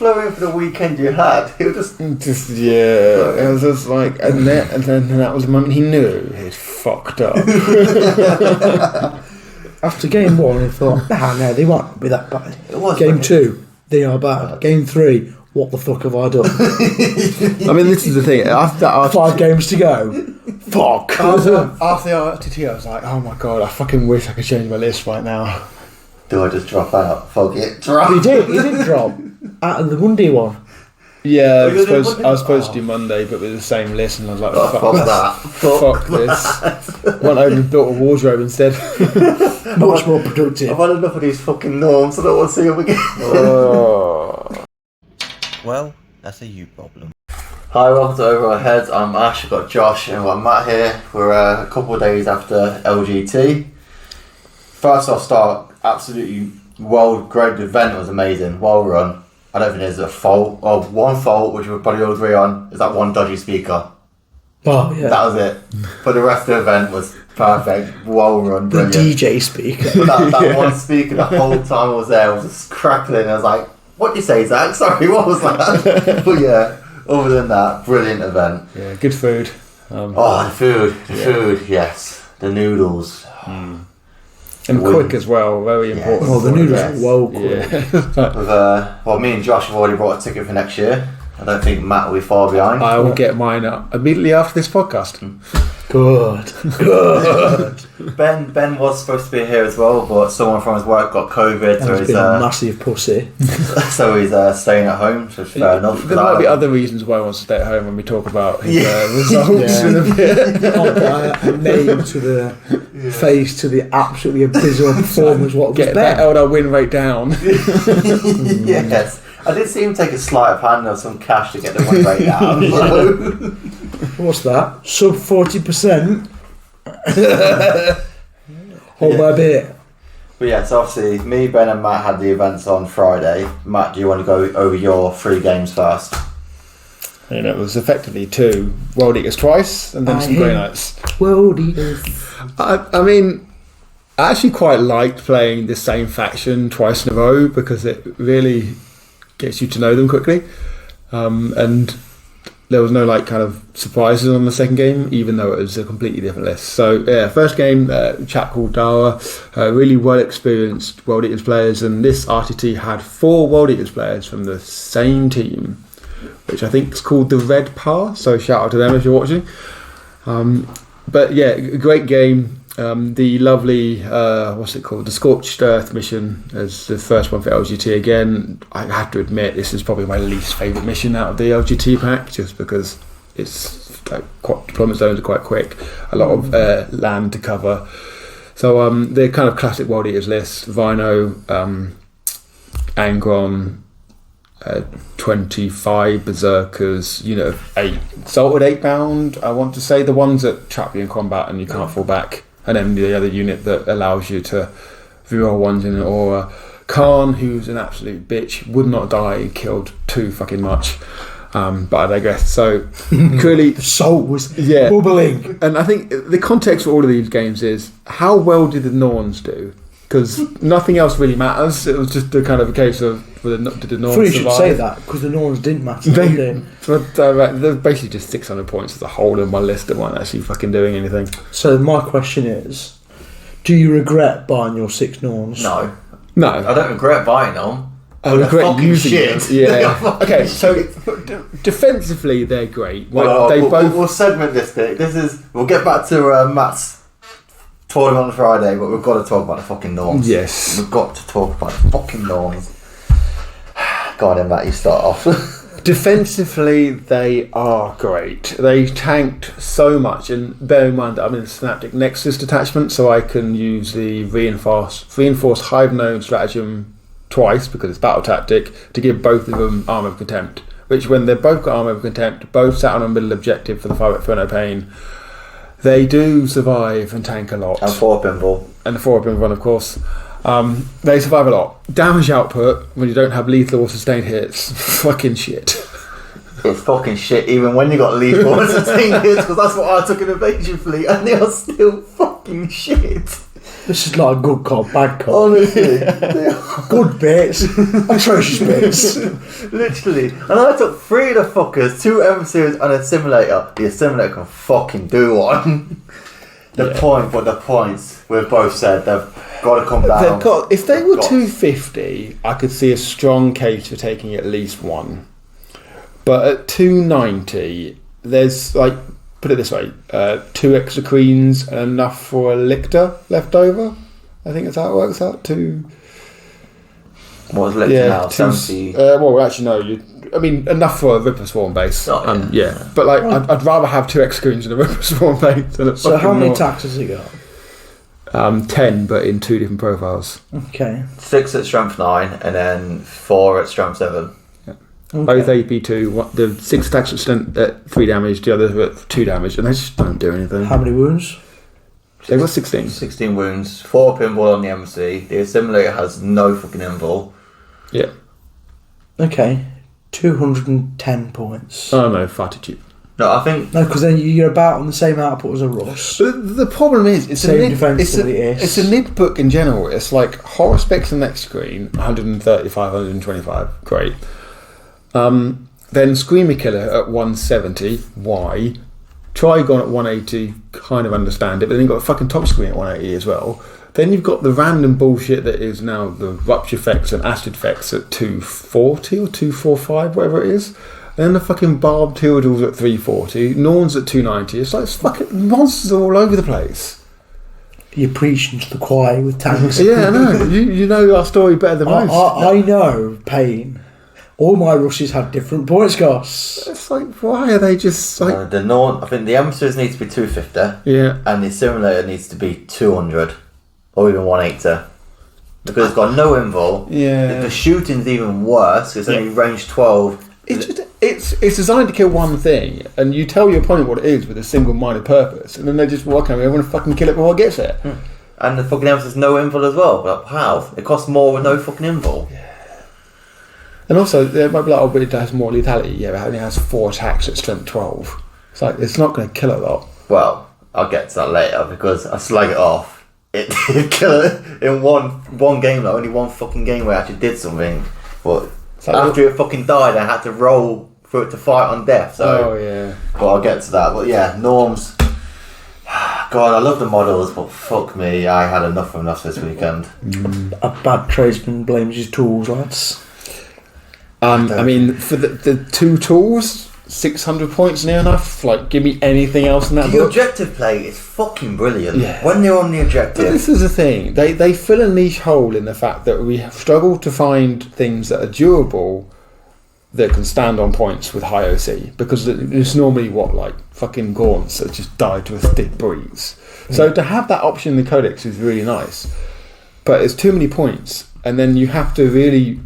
flow in for the weekend you had. It was it was just like, and then that was the moment he knew he'd fucked up. After game 1, he thought, no, they won't be that bad. It was game 2, they are bad. Game 3, what the fuck have I done? I mean, this is the thing. After that, 5 games to go. Fuck. After the RTT, I was like, oh my god, I fucking wish I could change my list right now. Do I just drop out? Fuck it, drop. He did drop out of the Monday one. Yeah, I was supposed to do Monday, but with the same list, and I was like, fuck this. Went over and built a wardrobe instead. Much more productive. I've had enough of these fucking norms, I don't want to see them again. Oh. Well, that's a you problem. Hi, welcome to OverRHeads. I'm Ash, I've got Josh and I've got Matt here. We're a couple of days after LGT. First off, start, absolutely great event, it was amazing, well run. I don't think there's a fault, or one fault, which we'll probably all agree on, is that one dodgy speaker. Oh, yeah. That was it. But the rest of the event was perfect, well run, the brilliant. DJ speaker. that one speaker, the whole time I was there, was just crackling. I was like, what did you say, Zach? Sorry, what was that? But yeah, other than that, brilliant event. Yeah, good food. The food, yes. The noodles. And quick as well, very important. Oh, the noodles are well quick. Yeah. Me and Josh have already bought a ticket for next year. I don't think Matt will be far behind. I will get mine up immediately after this podcast. Good. Ben was supposed to be here as well, but someone from his work got COVID, so he's been a massive pussy. So he's staying at home, so it's fair enough. There might be other reasons why he wants to stay at home when we talk about his results in a bit. A name to the face to the absolutely abysmal performance. What get that elder win rate down. Yes. I did see him take a sleight of hand of some cash to get the win rate down. What's that? Sub 40%? Hold my beer. But yeah, so obviously me, Ben and Matt had the events on Friday. Matt, do you want to go over your 3 games first? And it was effectively 2 World Eaters twice and then some Grey Knights. World Eaters. I mean, I actually quite liked playing the same faction twice in a row because it really gets you to know them quickly. And there was no kind of surprises on the second game, even though it was a completely different list. So yeah, first game, a chap called Dara, really well experienced World Eaters players, and this RTT had 4 World Eaters players from the same team, which I think is called the Red Par, so shout out to them if you're watching. But yeah, great game. The lovely, the Scorched Earth mission as the first one for LGT again. I have to admit, this is probably my least favourite mission out of the LGT pack, just because it's deployment zones are quite quick, a lot of land to cover. So the kind of classic World Eaters list: Rhino, Angron, 25 Berserkers, 8 Salted 8 bound. I want to say the ones that trap you in combat and you can't fall back. And then the other unit that allows you to reroll ones in an aura. Khan, who's an absolute bitch, would not die, killed too fucking much. But I digress. So clearly the salt was bubbling. And I think the context for all of these games is how well did the Norns do? Because nothing else really matters. It was just a kind of a case of did the Norns survive? You should say that because the Norns didn't matter. They're basically just 600 points as a whole in one list that weren't actually fucking doing anything. So my question is, do you regret buying your 6 Norns? No. I don't regret buying them. I regret using shit. them. Yeah. Okay, so defensively they're great. We'll segment this bit. We'll get back to Matt's tournament on Friday, but we've got to talk about the fucking Norms. Yes. We've got to talk about the fucking Norms. Go on then, Matt, you start off. Defensively, they are great. They tanked so much, and bear in mind that I'm in the Synaptic Nexus detachment, so I can use the reinforced Hive Gnome stratagem twice, because it's battle tactic, to give both of them Armour of Contempt, which when they've both got Armour of Contempt, both sat on a middle objective for the 5 Inferno Pain, they do survive and tank a lot. And 4 pinball. And the 4-pin run, of course. They survive a lot. Damage output, when you don't have lethal or sustained hits, fucking shit. It's fucking shit, even when you got lethal or sustained hits, because that's what I took in Invasion Fleet, and they are still fucking shit. This is not a good cop, bad cop. Honestly. Good bits, atrocious bits. Literally. And I took 3 of the fuckers, 2 emissaries and a Assimilator. The Assimilator can fucking do one. The points, we've both said they've got to come down. If they were 250, I could see a strong case for taking at least one. But at 290, there's like, put it this way, 2 extra queens and enough for a lictor left over. I think that's how it works out. What was lictor now? 70? Well, actually, no. Enough for a Ripper Swarm base. Oh, yeah. But like, I'd rather have 2 extra queens than a Ripper Swarm base. So how many attacks has he got? 10, but in 2 different profiles. Okay. 6 at strength 9 and then 4 at strength 7. Okay. Both AP2, the 6 attacks at 3 damage, the other at 2 damage, and they just don't do anything. How many wounds? They've got 16. 16 wounds, 4 pinball on the embassy. The Assimilator has no fucking invul. Yeah. Okay. 210 points. Oh no, far too cheap. No, I think... No, because then you're about on the same output as a Russ. The problem is, it's Same a defense for the S. it's a nib book in general. It's like horror specs on the next screen, 135, 125, great. Then Screamer Killer at 170, why? Trigon at 180, kind of understand it, but then you've got a fucking top screen at 180 as well. Then you've got the random bullshit that is now the Rupture effects and Acid effects at 240 or 245, whatever it is. And then the fucking Barbed Tildals at 340, Norns at 290. It's like fucking monsters all over the place. You're preaching to the choir with tanks. Yeah, I know. You know our story better than most. I know pain. All my Russes have different points costs. It's like, why are they just like... the Norn, I think the emissaries need to be 250. Yeah. And the Assimilator needs to be 200. Or even 180. Because it's got no invul. Yeah. The shooting's even worse. It's only range 12. It's designed to kill one thing, and you tell your opponent what it is with a single-minded purpose, and then they just walk out and want to fucking kill it before it gets it. And the fucking emissary has no invul as well. Like, how? It costs more with no fucking invul. Yeah. And also, they might be like, oh, but it has more lethality. Yeah, but it only has 4 attacks at strength 12. It's like, it's not going to kill a lot. Well, I'll get to that later because I slag it off. It did kill it in one game, like only one fucking game where I actually did something. But after it fucking died, I had to roll for it to fight on death. So, oh yeah. But I'll get to that. But yeah, Norms. God, I love the models, but fuck me, I had enough of this weekend. A bad tradesman blames his tools, lads. I mean, for the 2 tools, 600 points near enough. Like, give me anything else in that The book. objective play is fucking brilliant. Yeah. When they're on the objective. But this is the thing. They fill a niche hole in the fact that we have struggled to find things that are durable that can stand on points with high OC, because it's normally like fucking gaunts that just die to a thick breeze. So to have that option in the codex is really nice, but it's too many points, and then you have to really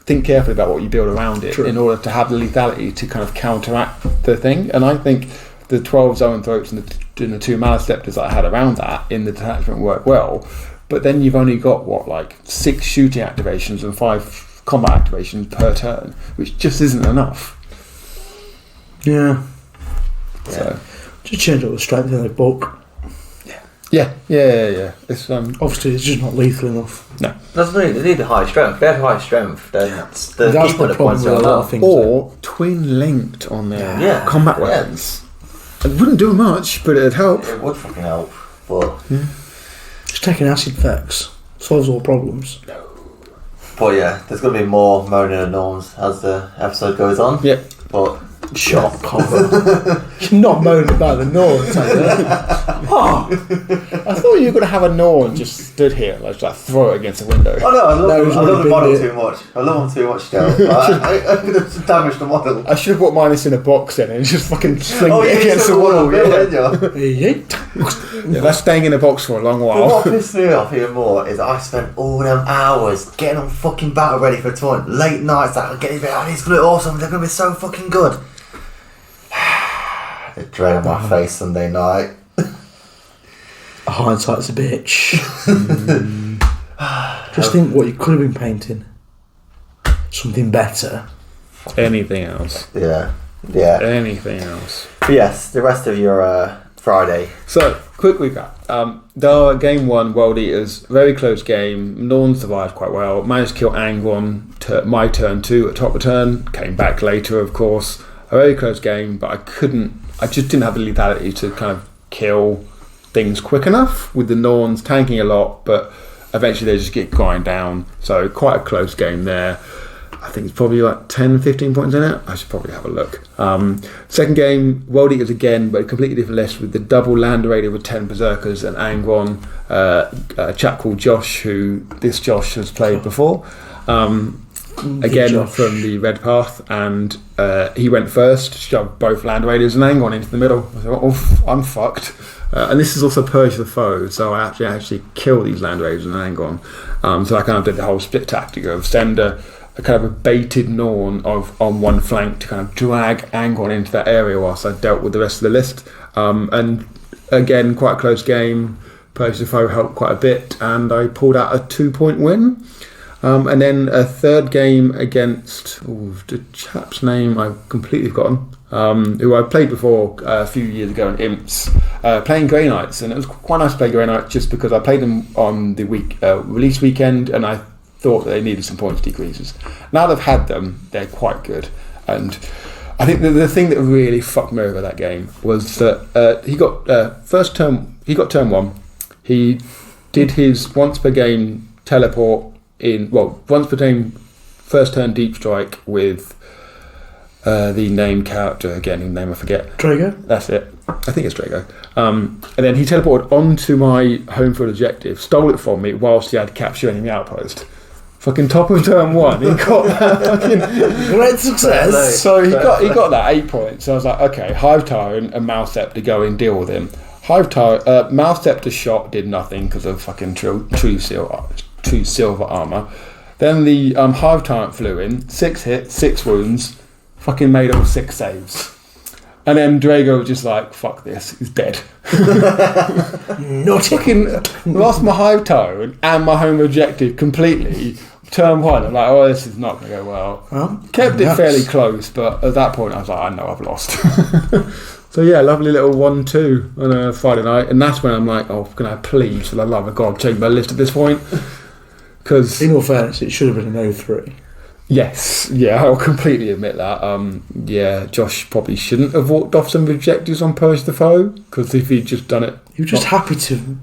think carefully about what you build around it. True. In order to have the lethality to kind of counteract the thing. And I think the 12 Zone Throats and the 2 Maliceptors that I had around that in the detachment work well, but then you've only got 6 shooting activations and 5 combat activations per turn, which just isn't enough. Yeah. So just change up the strength in the book. Yeah. It's obviously it's just not lethal enough. No, that's really, they need a high strength. They have high strength. That's the problem with a lot of things. Or twin linked on their combat weapons. It wouldn't do much, but it'd help. It would fucking help, but just taking acid effects solves all problems. No. But yeah, there's going to be more moaning and norms as the episode goes on. Yeah. But shut up, Colin. You're not moaning about the Norns, I thought you were going to have a Norn just stood here, like throw it against the window. Oh no, I love the model too much. I love them too much still. I could have damaged the model. I should have put mine in a box then and just fucking sling it against the wall. Yeah, that's staying in a box for a long while. But what pissed me off even more is I spent all them hours getting them fucking battle ready for a tournament. Late nights, getting these going to be awesome. They're going to be so fucking good. The dread on my face Sunday night. Hindsight's a bitch. Just think what you could have been painting. Something better. Anything else. Yeah. Anything else. But yes, the rest of your Friday. So, quick recap. Game 1, World Eaters, very close game. Norn survived quite well. Managed to kill Angron, my turn 2 at top of turn. Came back later, of course. A very close game, but I just didn't have the lethality to kind of kill things quick enough with the Norns tanking a lot, but eventually they just get grind down. So, quite a close game there. I think it's probably like 10, 15 points in it. I should probably have a look. Second game, World Eaters again, but a completely different list with the double Land Raider with 10 Berserkers and Angron, a chap called Josh, who this Josh has played before. Again, Josh. from the Red Path, and he went first, shoved both Land Raiders and Angron into the middle. I thought, oh, I'm fucked. And this is also Purge the Foe, so I actually kill these Land Raiders and Angron. So I kind of did the whole split tactic of send a kind of a baited Norn on one flank to kind of drag Angron into that area whilst I dealt with the rest of the list. And again, quite a close game. Purge the Foe helped quite a bit, and I pulled out a 2-point win. And then a third game against the chap's name I've completely forgotten, who I played before a few years ago in Imps, playing Grey Knights, and it was quite nice to play Grey Knights just because I played them on the release weekend, and I thought that they needed some points decreases. Now they've had them, they're quite good. And I think the thing that really fucked me over that game was that he got turn 1. He did his once per game teleport once per game first turn deep strike with the named character, again, whose name I forget. Drago? That's it. I think it's Drago. And then he teleported onto my home field objective, stole it from me whilst he had capture enemy outpost. Fucking top of turn 1, he got that fucking great success. So he got that 8 points. So I was like, okay, Hive Tyrant and Mouse Scepter go and deal with him. Mouse Scepter shot did nothing because of fucking true silver armor. Then the Hive Tyrant flew in, 6 hits, 6 wounds, fucking made all 6 saves. And then Drago was just like, fuck this, he's dead. Not fucking lost my Hive Tyrant and my home objective completely. Turn 1, I'm like, oh, this is not going to go well. Kept it fairly close, but at that point I was like, I know I've lost. So yeah, lovely little 1-2 on a Friday night, and that's when I'm like, oh, can I please, for the love of God, change my list at this point? Because in all fairness, it should have been an 0-3. Yes, yeah, I'll completely admit that. Yeah, Josh probably shouldn't have walked off some objectives on Purge the Foe, because if he'd just done it... You were just happy to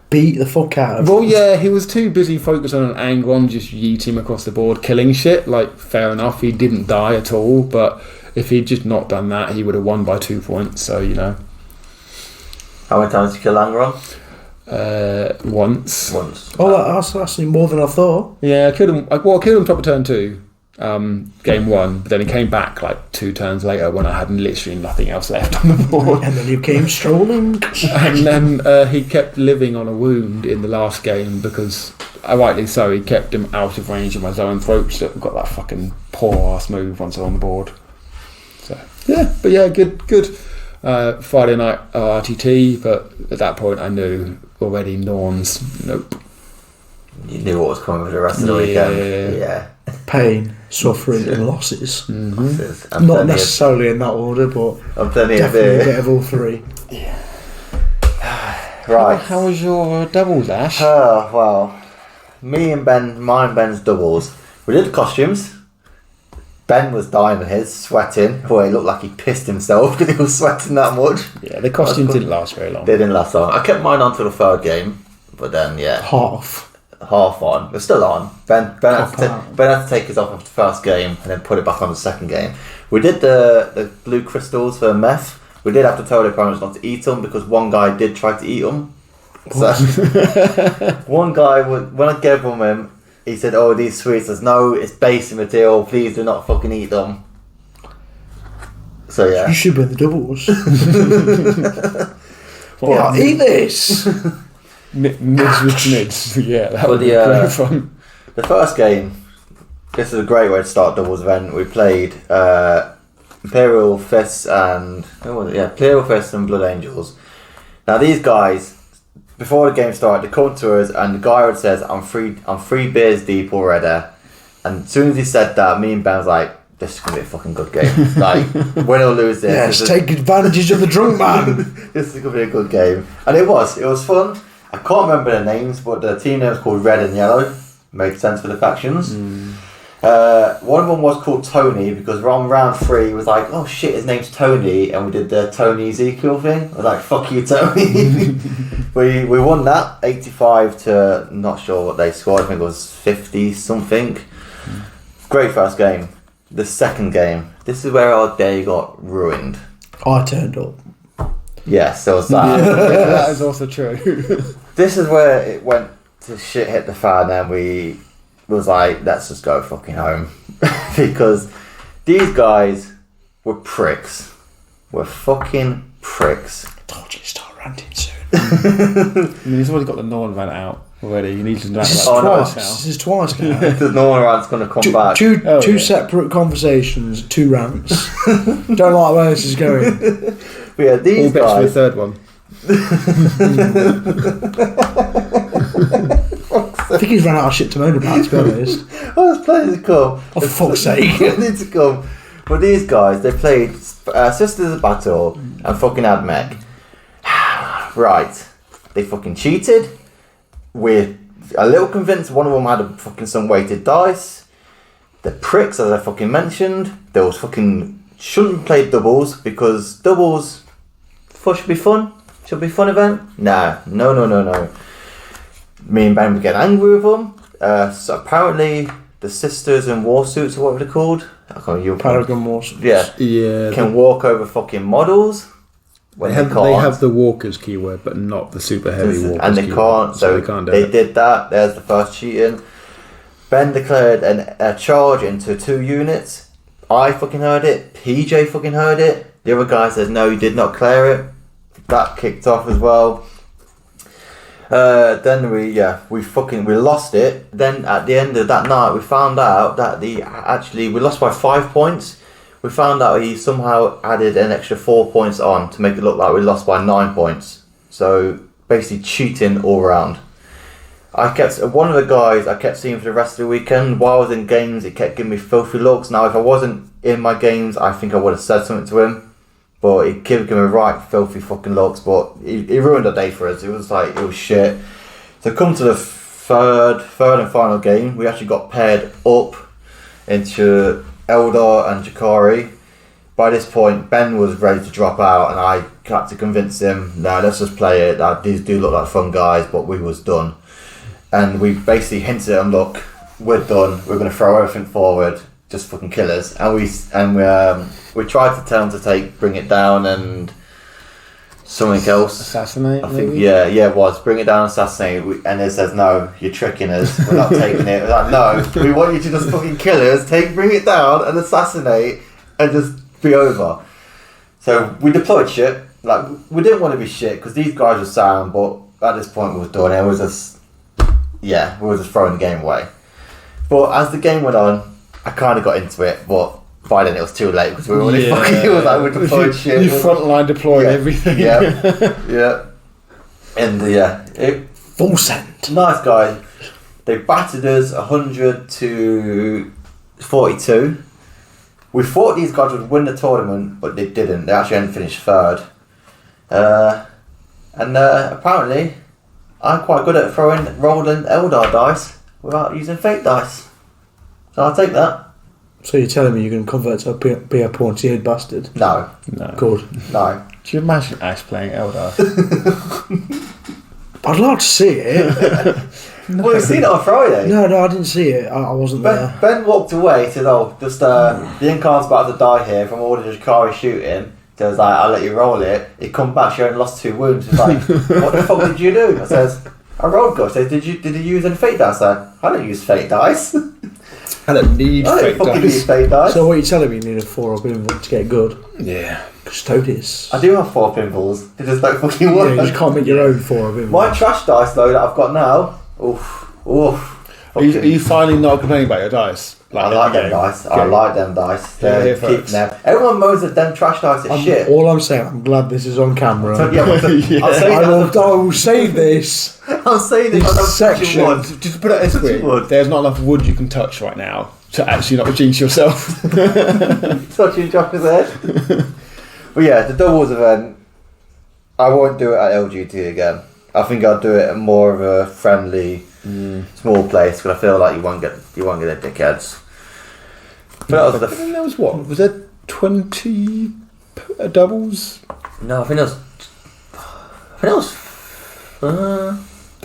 beat the fuck out of him. Well, yeah, he was too busy focused on an Angron, just yeet him across the board, killing shit. Like, fair enough, he didn't die at all, but if he'd just not done that, he would have won by 2 points, so, you know. How many times did you kill Angron? Once. Oh, that's actually more than I thought. Yeah, I killed him top of turn 2, game 1, but then he came back like 2 turns later when I had literally nothing else left on the board. And then you came strolling. And then he kept living on a wound in the last game because, rightly so, he kept him out of range of my zone throats that got that fucking poor ass move once on the board. So, yeah, but yeah, good Friday night RTT, but at that point I knew already Norns, nope. You knew what was coming for the rest of the weekend. Yeah. Pain, suffering and losses. Mm-hmm. Not necessarily in that order, but definitely a bit of all 3. Yeah. Right. How was your doubles, Ash? Well, mine and Ben's doubles. We did costumes. Ben was dying with his, sweating. Boy, he looked like he pissed himself because he was sweating that much. Yeah, the costumes didn't last very long. They didn't last long. I kept mine on to the 3rd game, but then, yeah. Half on. It was still on. Ben had to take his off of the 1st game and then put it back on the 2nd game. We did the blue crystals for meth. We did have to tell the opponents not to eat them because one guy did try to eat them. So, one guy, when I gave him, he said, oh, these sweets, there's no, it's basic material, please do not fucking eat them. So yeah. You should win the doubles. Well, eat this! Mids with mids. Yeah, that would be great fun. The 1st game, this is a great way to start doubles event. We played Imperial Fists and Blood Angels. Now these guys, before the game started, they come to us and the guy says, I'm 3 beers deep already. And as soon as he said that, me and Ben was like, this is going to be a fucking good game. Like, win or lose this. Yes, take advantage of the drunk man. This is going to be a good game. And it was fun. I can't remember their names, but the team name was called Red and Yellow. Made sense for the factions. One of them was called Tony, because on round 3 it was like, oh shit, his name's Tony, and we did the Tony Ezekiel thing. I was like, fuck you, Tony. we won that 85 to, not sure what they scored, I think it was 50 something. Great first game. The second game, this is where our day got ruined. I turned up. Yes, there was that. That is also true. This is where it went to shit hit the fan, and we was like, let's just go fucking home. Because these guys were pricks. Were fucking pricks. I told you to start ranting soon. I mean, he's already got the Norm rant out already. You need to rant This is about twice. twice now. This is twice now. The Norm rant's going to come back. Two separate conversations, 2 rants. Don't like where this is going. But yeah, these All bets for the guys. third one. I think he's run out of shit to moan about, to be honest. I was planning to come. Oh, for fuck's sake. Planning to come. But these guys, they played Sisters of Battle and fucking Admech. Right. They fucking cheated. We're a little convinced one of them had some weighted dice. The pricks, as I fucking mentioned, there was fucking shouldn't play doubles, because doubles should be fun. Should be a fun event. No. Me and Ben were getting angry with them. So apparently the sisters in war suits, or whatever they're called, I can't remember. Paragon Wars. Yeah. Can walk over fucking models. When They have the walkers keyword, but not the super heavy walkers. And they keyword, can't, so they can't do they it. did that. There's the first cheating. Ben declared a charge into 2 units. I fucking heard it. PJ fucking heard it. The other guy says no, he did not clear it. That kicked off as well. Then we lost it. Then at the end of that night, we found out that we lost by 5 points. We found out he somehow added an extra 4 points on to make it look like we lost by 9 points. So basically cheating all around. One of the guys I kept seeing for the rest of the weekend. While I was in games, he kept giving me filthy looks. Now, if I wasn't in my games, I think I would have said something to him. But he kept giving me right filthy fucking looks. But he ruined the day for us. It was shit. So come to the third and final game, we actually got paired up into Eldar and Jakari. By this point, Ben was ready to drop out, and I had to convince him, no, let's just play it. These do look like fun guys, but we was done. And we basically hinted at him, look, we're done. We're going to throw everything forward, just fucking kill us. And we tried to tell him to bring it down and something else. Assassinate, I think, maybe? yeah, it was. Bring it down, assassinate. And it says, no, you're tricking us. We're not taking it. We're like, no, we want you to just fucking kill us, bring it down and assassinate and just be over. So we deployed shit. Like, we didn't want to be shit because these guys were sound, but at this point we were done. It was just, we were just throwing the game away. But as the game went on, I kind of got into it, but by then it was too late because we were already fucking, it was like we deployed shit. You frontline deployed everything. Yeah. And Full send. nice guys. They battered us 100 to 42. We thought these guys would win the tournament, but they didn't. They actually hadn't finished third. Apparently, I'm quite good at rolling Eldar dice without using fake dice. So I'll take that. So you're telling me you're going to convert to be a pointy-head bastard? No. Good. No. Do you imagine Ash playing Eldar? I'd like to see it. Well, you've seen it on Friday. No, I didn't see it. I wasn't there. Ben walked away, said, the Incarn's about to die here from all the Jakari shooting. So I was like, I'll let you roll it. He come back, she only lost 2 wounds. He's like, what the fuck did you do? I says, I rolled good. I said, did you use any fake dice? I don't use fake dice. I don't need fake dice. Fake dice. So what you're telling me, you need a 4 or pinball to get good? Yeah. Custodies. I do have 4 pinballs. They just don't fucking work. Yeah, you just can't make your own 4 or pinball. My trash dice though that I've got now. Oof. Are you finally not complaining about your dice? I like them dice. I like them dice. They're keeping them. Everyone moans that them trash dice are shit. All I'm saying, I'm glad this is on camera. So, I will save this. I'll say this section. Just put it this way, there's not enough wood you can touch right now. to actually not jinx yourself. Touching Josh's head. But yeah, the doubles event, I won't do it at LGT again. I think I'll do it at more of a friendly, small place because I feel like you won't get the dickheads. But that was there was what? Was there 20 doubles? No, I think there was.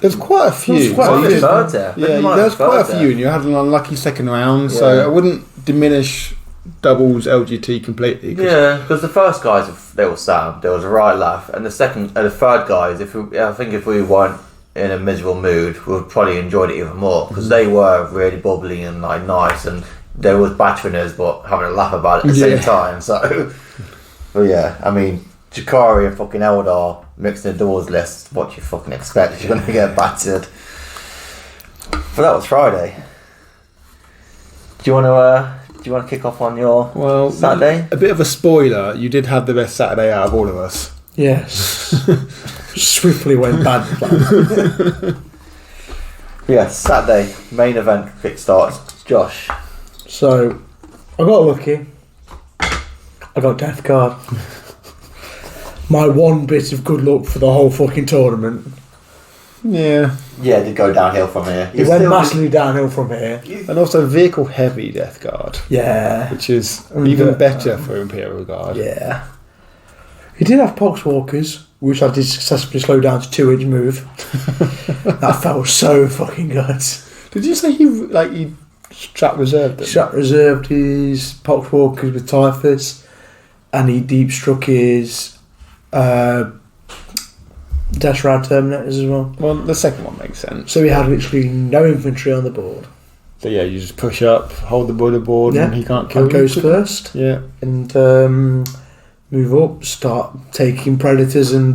There's quite a few. There was quite a few, and you had an unlucky second round. Yeah. So I wouldn't diminish doubles LGT completely. Yeah, because the first guys, they were sound. There was a right laugh, and the third guys, if we weren't in a miserable mood, we would probably enjoyed it even more because they were really bubbly and like nice, and they was battering us but having a laugh about it at the same time. So, but yeah, I mean, Jakari and fucking Eldar mixing the doubles list. What you fucking expect? You're gonna get battered. But that was Friday. Do you want to kick off on your Saturday? A bit of a spoiler. You did have the best Saturday out of all of us. Yes. Swiftly went bad. Yes, Saturday main event kick starts. Josh. So, I got lucky. I got Death Guard. My one bit of good luck for the whole fucking tournament. Yeah. Yeah, it did go downhill from here. It went massively downhill from here. And also vehicle heavy Death Guard. Yeah. Which is even better for Imperial Guard. Yeah. He did have Poxwalkers, which I did successfully slow down to 2-inch move. That felt so fucking good. Did you say he strap reserved them? Strap reserved his Poxwalkers with Typhus, and he deep struck his Dash Rad Terminators as well. Well, the second one makes sense. So he had literally no infantry on the board. So yeah, you just push up, hold the border board, and he can't kill you. Goes first. Yeah. And move up, start taking predators and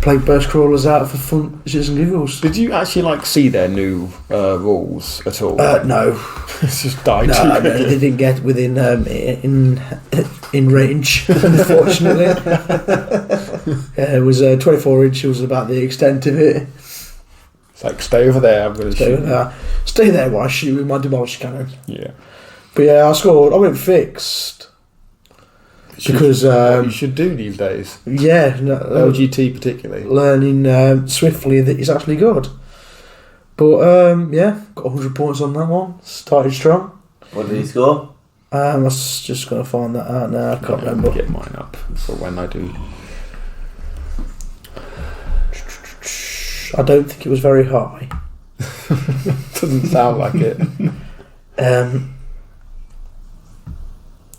play burst crawlers out for fun, shits and giggles. Did you actually see their new rules at all? No. It's just died. No, they didn't get within in range, unfortunately. It was 24 inch. Was about the extent of it. It's like, stay over there. I'm going to shoot. Stay there while I shoot with my demolish cannon. Yeah. But yeah, I scored. I went fixed. Because what you should do these days. Yeah, LGT particularly. Learning swiftly that it's actually good. But yeah, got 100 points on that one. Started strong. What did he score? I was just going to find that out now. I can't remember. Get mine up for when I do. I don't think it was very high. Doesn't sound like it.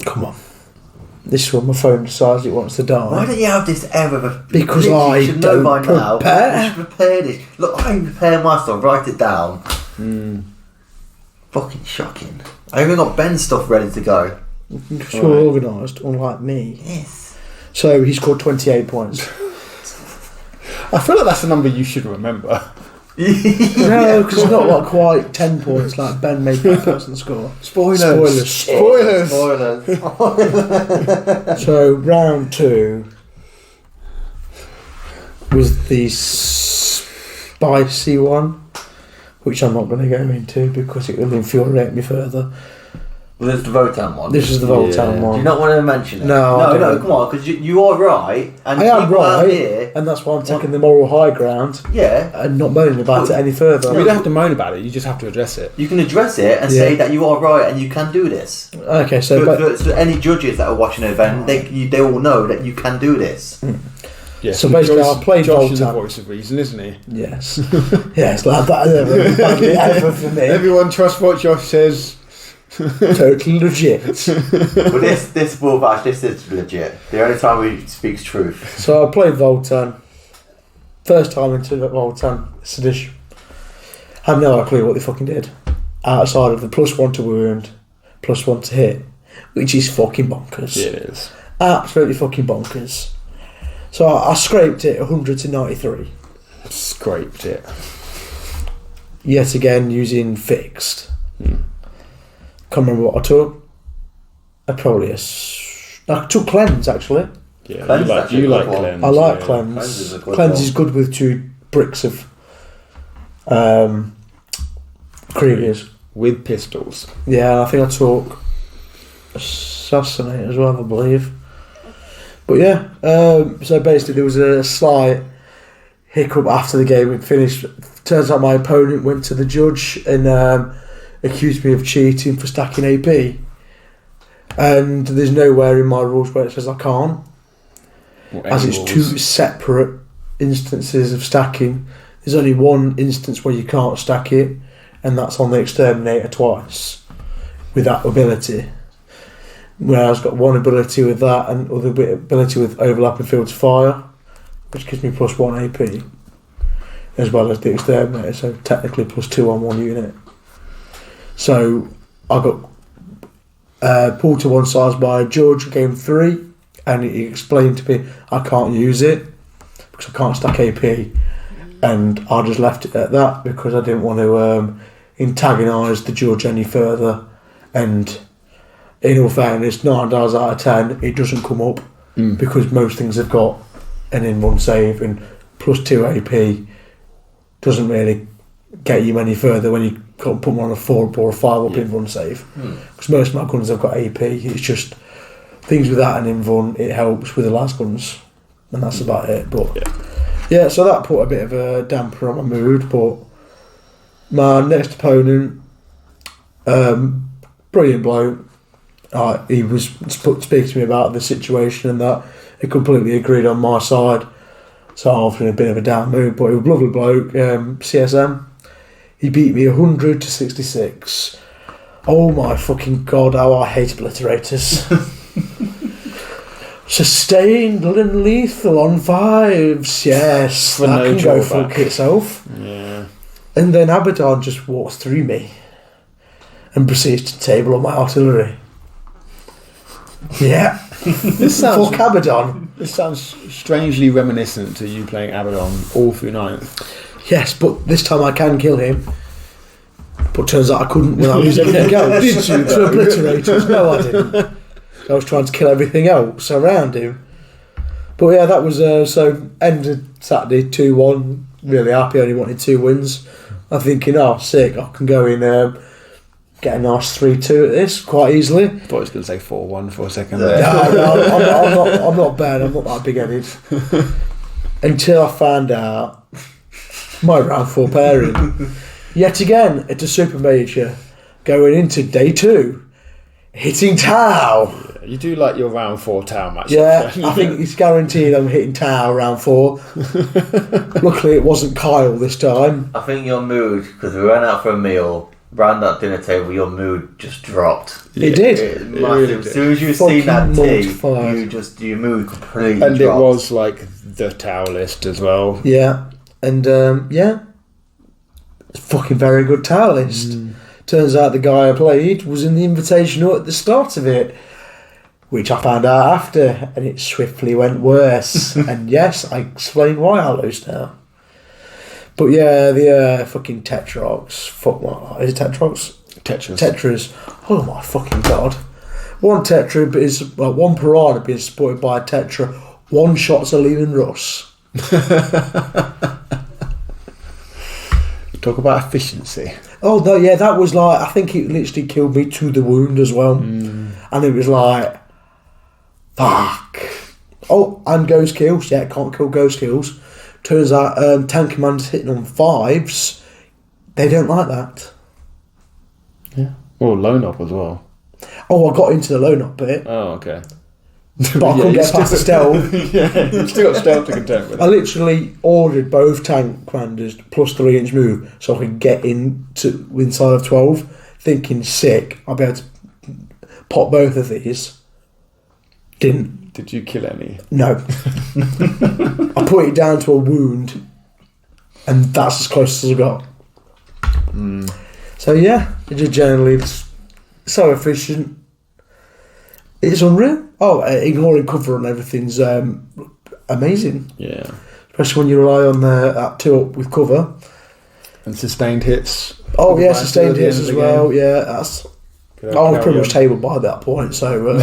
Come on. This is when my phone decides it wants to die. Why don't you have this ever? Because I don't prepare. You should prepare this. Look, I prepare my stuff. Write it down. Fucking shocking. I even got Ben's stuff ready to go. You're organised, unlike me. Yes. So he scored 28 points. I feel like that's a number you should remember. No, because it's not quite 10 points like Ben made that person score. Spoilers. So round 2 was the spicy one, which I'm not going to go into because it will infuriate me further. Well, there's the Votan one. This is the Votan one. Do you not want to mention it? No, come on, because you are right. And I am right, here, and that's why I'm taking the moral high ground. Yeah. And not moaning about it any further. You don't have to moan about it, you just have to address it. You can address it and say that you are right and you can do this. Okay, so... For any judges that are watching the event, they all know that you can do this. Yeah, so basically I'll play Josh is the Votan. voice of reason, isn't he? Yes. Yes, like that ever for me. Everyone trusts what Josh says. Totally legit. Well, this is legit. The only time we speaks truth. So I played Votan. First time into Votan Sedition. Had no clue what they fucking did. Outside of the +1 to wound, +1 to hit, which is fucking bonkers. Yeah, it is. Absolutely fucking bonkers. So I scraped it 100 to 93. Scraped it. Yet again using fixed. Can't remember what I took. I took cleanse actually. Yeah, Cleanse you like cleanse. I like yeah. cleanse. Cleanse is good with 2 bricks of Kriegers. with pistols. Yeah, I think I took Assimilator as well, I believe. But yeah, so basically there was a slight hiccup after the game had finished. Turns out my opponent went to the judge and accused me of cheating for stacking AP. And there's nowhere in my rules where it says I can't. As it's two separate instances of stacking. There's only one instance where you can't stack it, and that's on the Exterminator twice with that ability. Whereas I've got one ability with that and other ability with overlapping fields of fire, which gives me +1 AP, as well as the Exterminator, so technically +2 on one unit. So I got pulled to one side by a judge, game 3, and he explained to me I can't use it because I can't stack AP, and I just left it at that because I didn't want to antagonise the judge any further. And in all fairness, 9 times out of 10 it doesn't come up because most things have got an in-run save, and +2 AP doesn't really get you any further when you can't put them on a 4 up or a 5 up in-run save. Because most of my guns have got AP. It's just things without an in-run, it helps with the last guns, and that's about it. But yeah, so that put a bit of a damper on my mood. But my next opponent, brilliant bloke. He was speaking to me about the situation and that he completely agreed on my side. So I was in a bit of a down mood, but he was a lovely bloke. CSM. He beat me 100 to 66. Oh my fucking god, how I hate obliterators. Sustained and lethal on 5s, yes. For that no can go drawback. fuck itself. Yeah. And then Abaddon just walks through me and proceeds to table on my artillery. Yeah. This sounds Fuck Abaddon. This sounds strangely reminiscent to you playing Abaddon all through 9th. Yes, but this time I can kill him. But turns out I couldn't when I was everything else. Did you, To though? obliterators. No, I didn't. I was trying to kill everything else around him. But yeah, that was so ended Saturday 2-1. Really happy. Only wanted 2 wins. I'm thinking, oh, sick. I can go in, get a nice 3-2 at this quite easily. I thought I was going to say 4-1 for a second. No, I'm not bad. I'm not that big-headed. Until I found out my round 4 pairing. Yet again, it's a super major going into day 2, hitting Tau. Yeah, you do like your round 4 Tau match. Yeah, I think it's guaranteed I'm hitting Tau round 4. Luckily, it wasn't Kyle this time. I think your mood, because we went out for a meal, round that dinner table, your mood just dropped. It did. Massive. As soon as you seen that Fucking tea, mortified. your mood completely And dropped. it was like the Tau list as well. Yeah, and yeah, it's a fucking very good Tau list. Turns out the guy I played was in the Invitational at the start of it, which I found out after, and it swiftly went worse. And yes, I explained why I lose now. But yeah, the fucking Tetrox. Fuck, what is it Tetrox? Tetras. Oh my fucking god. One Tetra is one Piranha being supported by a Tetra. 1 shots are leaving Russ. Talk about efficiency. Oh no, yeah, that was like, I think it literally killed me to the wound as well. And it was like, fuck. Oh, and ghost kills. Yeah, can't kill ghost kills. Turns out tank commanders hitting on 5s, they don't like that. Yeah. Or lone up as well. Oh, I got into the lone up bit, Oh, okay. but I couldn't get past the stealth. Yeah, you've still got stealth to contend with. I literally ordered both tank commanders plus 3-inch move so I could get inside of 12, thinking sick, I'll be able to pop both of these. Didn't. Did you kill any? No. I put it down to a wound, and that's as close as I got. So yeah, it just generally it's so efficient. It's unreal. Oh, ignoring cover and everything's amazing. Yeah. Especially when you rely on that 2-up with cover. And sustained hits. Oh yeah, sustained hits as well. Yeah, that's. I was pretty much tabled by that point, so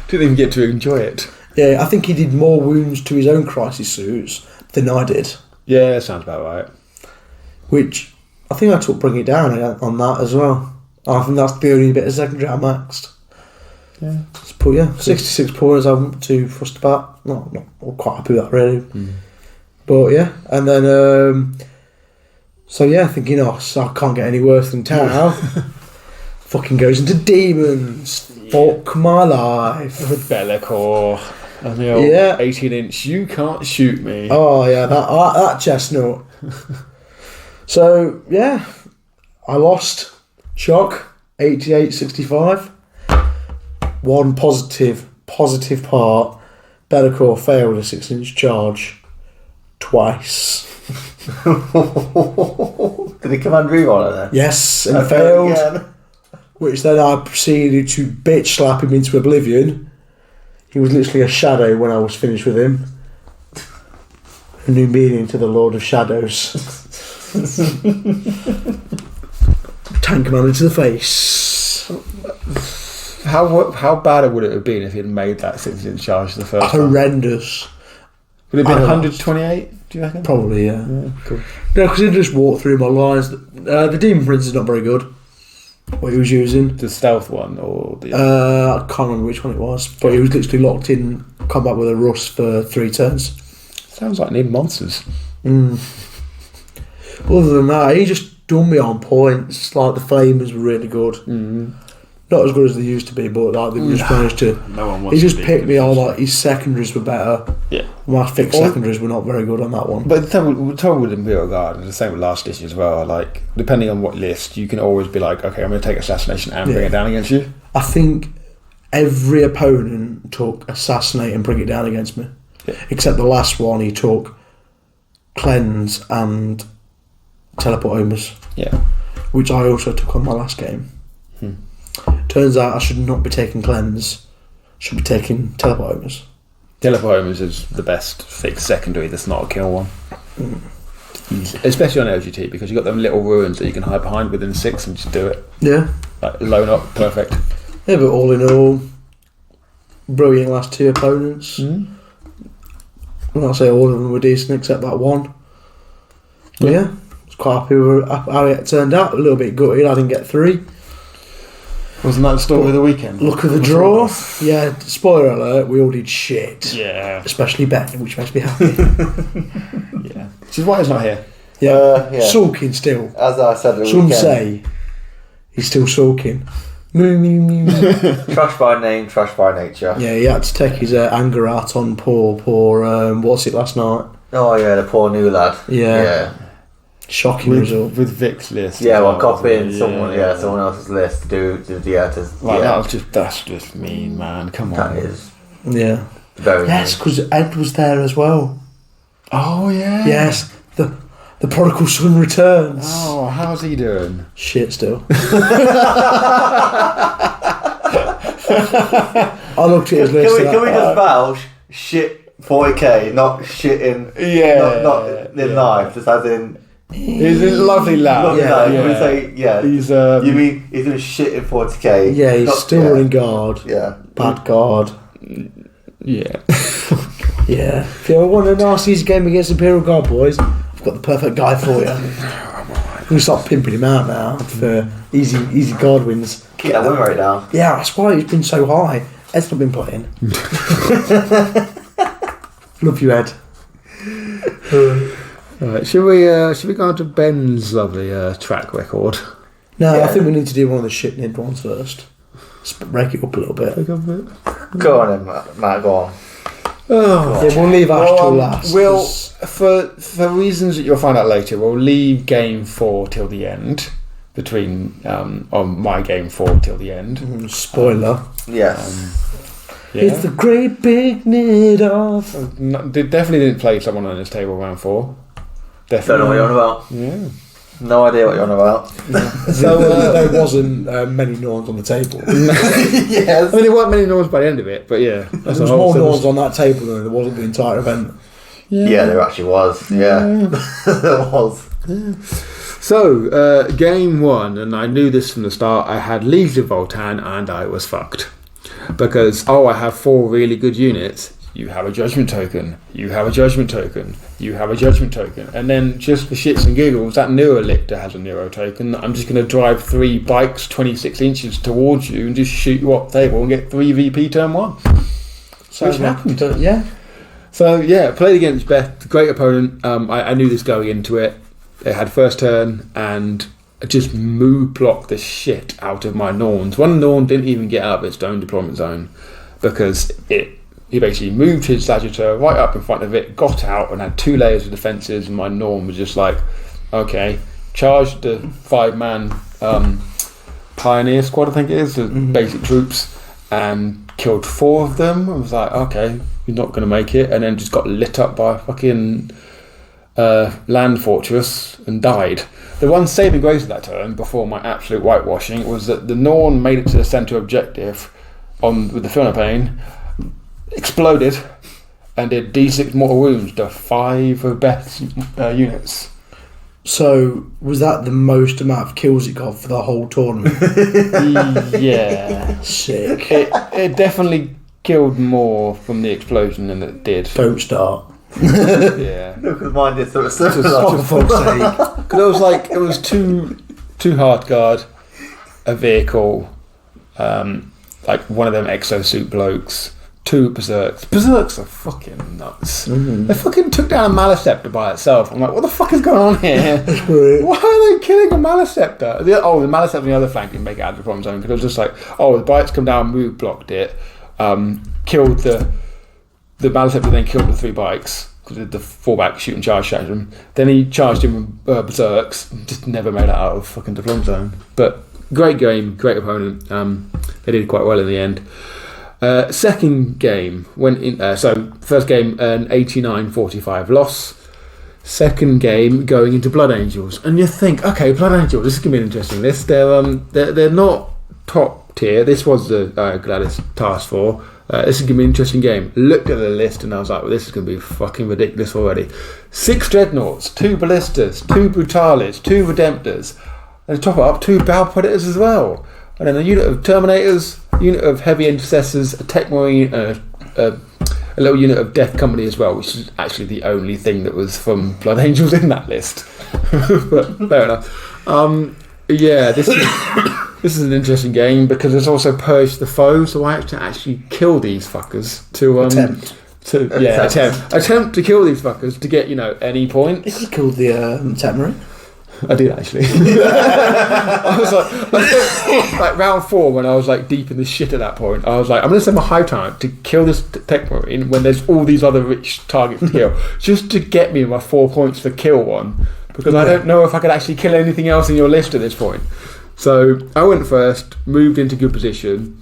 didn't even get to enjoy it. yeah, I think he did more wounds to his own crisis suits than I did. Yeah, sounds about right. Which I think I took Bring It Down on that as well. I think that's the only bit of secondary I maxed. Yeah. But yeah, 66 points. I'm too fussed about. Not quite happy with that really. But yeah, and then so yeah, thinking, so I can't get any worse than Tau. Fucking goes into demons. Fuck my life. With Bellicor and the old 18-inch, you can't shoot me. Oh yeah, that chestnut. So yeah, I lost. Shock, 88-65. One positive part. Bellicor failed a 6-inch charge twice. Did he command reroll it then? Yes, and failed. Again. Which then I proceeded to bitch slap him into oblivion. He was literally a shadow when I was finished with him. A new meaning to the Lord of Shadows. Tank commander to the face. How bad would it have been if he'd made that 6-inch charge the first time? Horrendous. Would it have been 128, do you reckon? Probably, yeah. Cool. No, because he just walked through my lines. The Demon Prince is not very good. What he was using. The stealth one or the I can't remember which one it was, but he was literally locked in combat with a Russ for 3 turns. Sounds like needing monsters. Other than that, he just done me on points. Like the Flamers were really good. Not as good as they used to be, but like they just managed to. No one wants he just to picked me on. Like his secondaries were better. Yeah. My fixed secondaries were not very good on that one. But the trouble with Imperial Guard, and the same with last issue as well, like depending on what list, you can always be like, okay, I'm going to take Assassination and bring it down against you. I think every opponent took Assassinate and Bring It Down against me. Yeah. Except the last one, he took Cleanse and Teleport Homers. Yeah. Which I also took on my last game. Turns out I should not be taking Cleanse. Should be taking Teleport Homers. Teleport Homers is the best fixed secondary that's not a kill one. Especially on LGT, because you've got them little ruins that you can hide behind within 6 and just do it. Yeah. Like loan up, perfect. Yeah, but all in all, brilliant last 2 opponents. Well, I'll say all of them were decent except that one. But yeah, I was quite happy with how it turned out. A little bit gutted I didn't get 3. Wasn't that the story of the weekend? Look at the draw. Yeah, spoiler alert, we all did shit. Yeah. Especially Ben, which makes me happy. Yeah. Which is why he's not here. Yeah. Sulking still. As I said the Some weekend. say he's still sulking. Trash by name, trash by nature. Yeah, he had to take his anger out on poor what's it last night? Oh yeah, the poor new lad. Yeah. Shocking result. With Vic's list. Yeah, well, copying someone else's list to do That's just mean, man. Come on. That is Yeah. very Yes, because Ed was there as well. Oh yeah. Yes, the prodigal son returns. Oh, how's he doing? Shit still. I looked at his list. Can we just vouch shit 40k, not shit in not in life, just as in he's a lovely lad. Can we say He's you mean he's doing shit in 40k? Yeah, he's still running guard. Yeah. Bad guard. Yeah. Yeah. If you want a nastiest game against Imperial Guard, boys, I've got the perfect guy for you. I'm going to start pimping him out now for easy guard wins. Keep that win rate down. Yeah, that's why he's been so high. Ed's not been playing. Love you, Ed. Right, should we go on to Ben's lovely track record? No, I think we need to do one of the shit nid ones first. Let's break it up a little bit. Go on then, Matt, go on. Oh, yeah, we'll leave Ash till last. We'll, for reasons that you'll find out later, we'll leave game 4 till the end. Between on my game 4 till the end. Spoiler. Yes. It's the great big nid off. They definitely didn't play someone on this table round 4. Definitely. Don't know what you're on about. Yeah. No idea what you're on about. So there wasn't many Norns on the table. Yes. I mean, there weren't many Norns by the end of it, but yeah. There was more Norns on that table than there wasn't the entire event. Yeah, there actually was. Yeah. There was. Yeah. So, game 1, and I knew this from the start, I had Legion of Voltan and I was fucked. Because, I have 4 really good units. you have a judgment token, you have a judgment token, you have a judgment token. And then just for shits and giggles, that Neurolictor has a Neuro token. I'm just going to drive 3 bikes 26 inches towards you and just shoot you off the table and get 3 VP turn 1. Which happened. Yeah. So yeah, played against Beth, great opponent. I knew this going into it. They had first turn and just move blocked the shit out of my Norns. One Norn didn't even get out of its own deployment zone because he basically moved his Sagittar right up in front of it, got out and had 2 layers of defences, and my Norn was just like, okay, charged the 5-man Pioneer Squad, I think it is, the basic troops, and killed 4 of them. I was like, okay, you're not going to make it, and then just got lit up by a fucking land fortress and died. The one saving grace of that turn, before my absolute whitewashing, was that the Norn made it to the centre objective with the Philopane, exploded, and did D6 mortal wounds to 5 of Beth's units. So, was that the most amount of kills it got for the whole tournament? Yeah. Sick. It definitely killed more from the explosion than it did. Don't start. Yeah. Look at mine did sort of For fuck's sake. Because it was two hard guard, a vehicle, like one of them exosuit blokes, 2 berserks. Berserks are fucking nuts. They fucking took down a Maleceptor by itself. I'm like, what the fuck is going on here? That's great. Why are they killing a Maleceptor? The Maleceptor on the other flank didn't make it out of the problem zone because it was just like, the bites come down, move blocked it, killed the Maleceptor, then killed the 3 bikes. Because the fallback shoot and charge stratagem. Then he charged him with berserks, just never made it out of fucking deployment zone. But great game, great opponent. They did quite well in the end. Second game went in. So first game an 89-45 loss. Second game going into Blood Angels, and you think, okay, Blood Angels, this is gonna be an interesting list. They're not top tier. This was the Gladys Task Force. This is going to be an interesting game. Looked at the list and I was like, well, this is going to be fucking ridiculous already. 6 Dreadnoughts, 2 Ballistas, 2 Brutalis, 2 Redemptors, and to top it up, 2 Bow Predators as well. And then a unit of Terminators, a unit of Heavy Intercessors, a Tech Marine, and a little unit of Death Company as well, which is actually the only thing that was from Blood Angels in that list. But fair enough. Yeah, this is an interesting game because it's also purged the foe, so I have to actually kill these fuckers to attempt to kill these fuckers to get any points. You could kill the Tech Marine. I did actually. I was like round 4 when I was like deep in the shit at that point. I was like, I'm going to send my high talent to kill this Tech Marine when there's all these other rich targets to kill, just to get me my 4 points for kill one. Because I don't know if I could actually kill anything else in your list at this point. So I went first, moved into good position,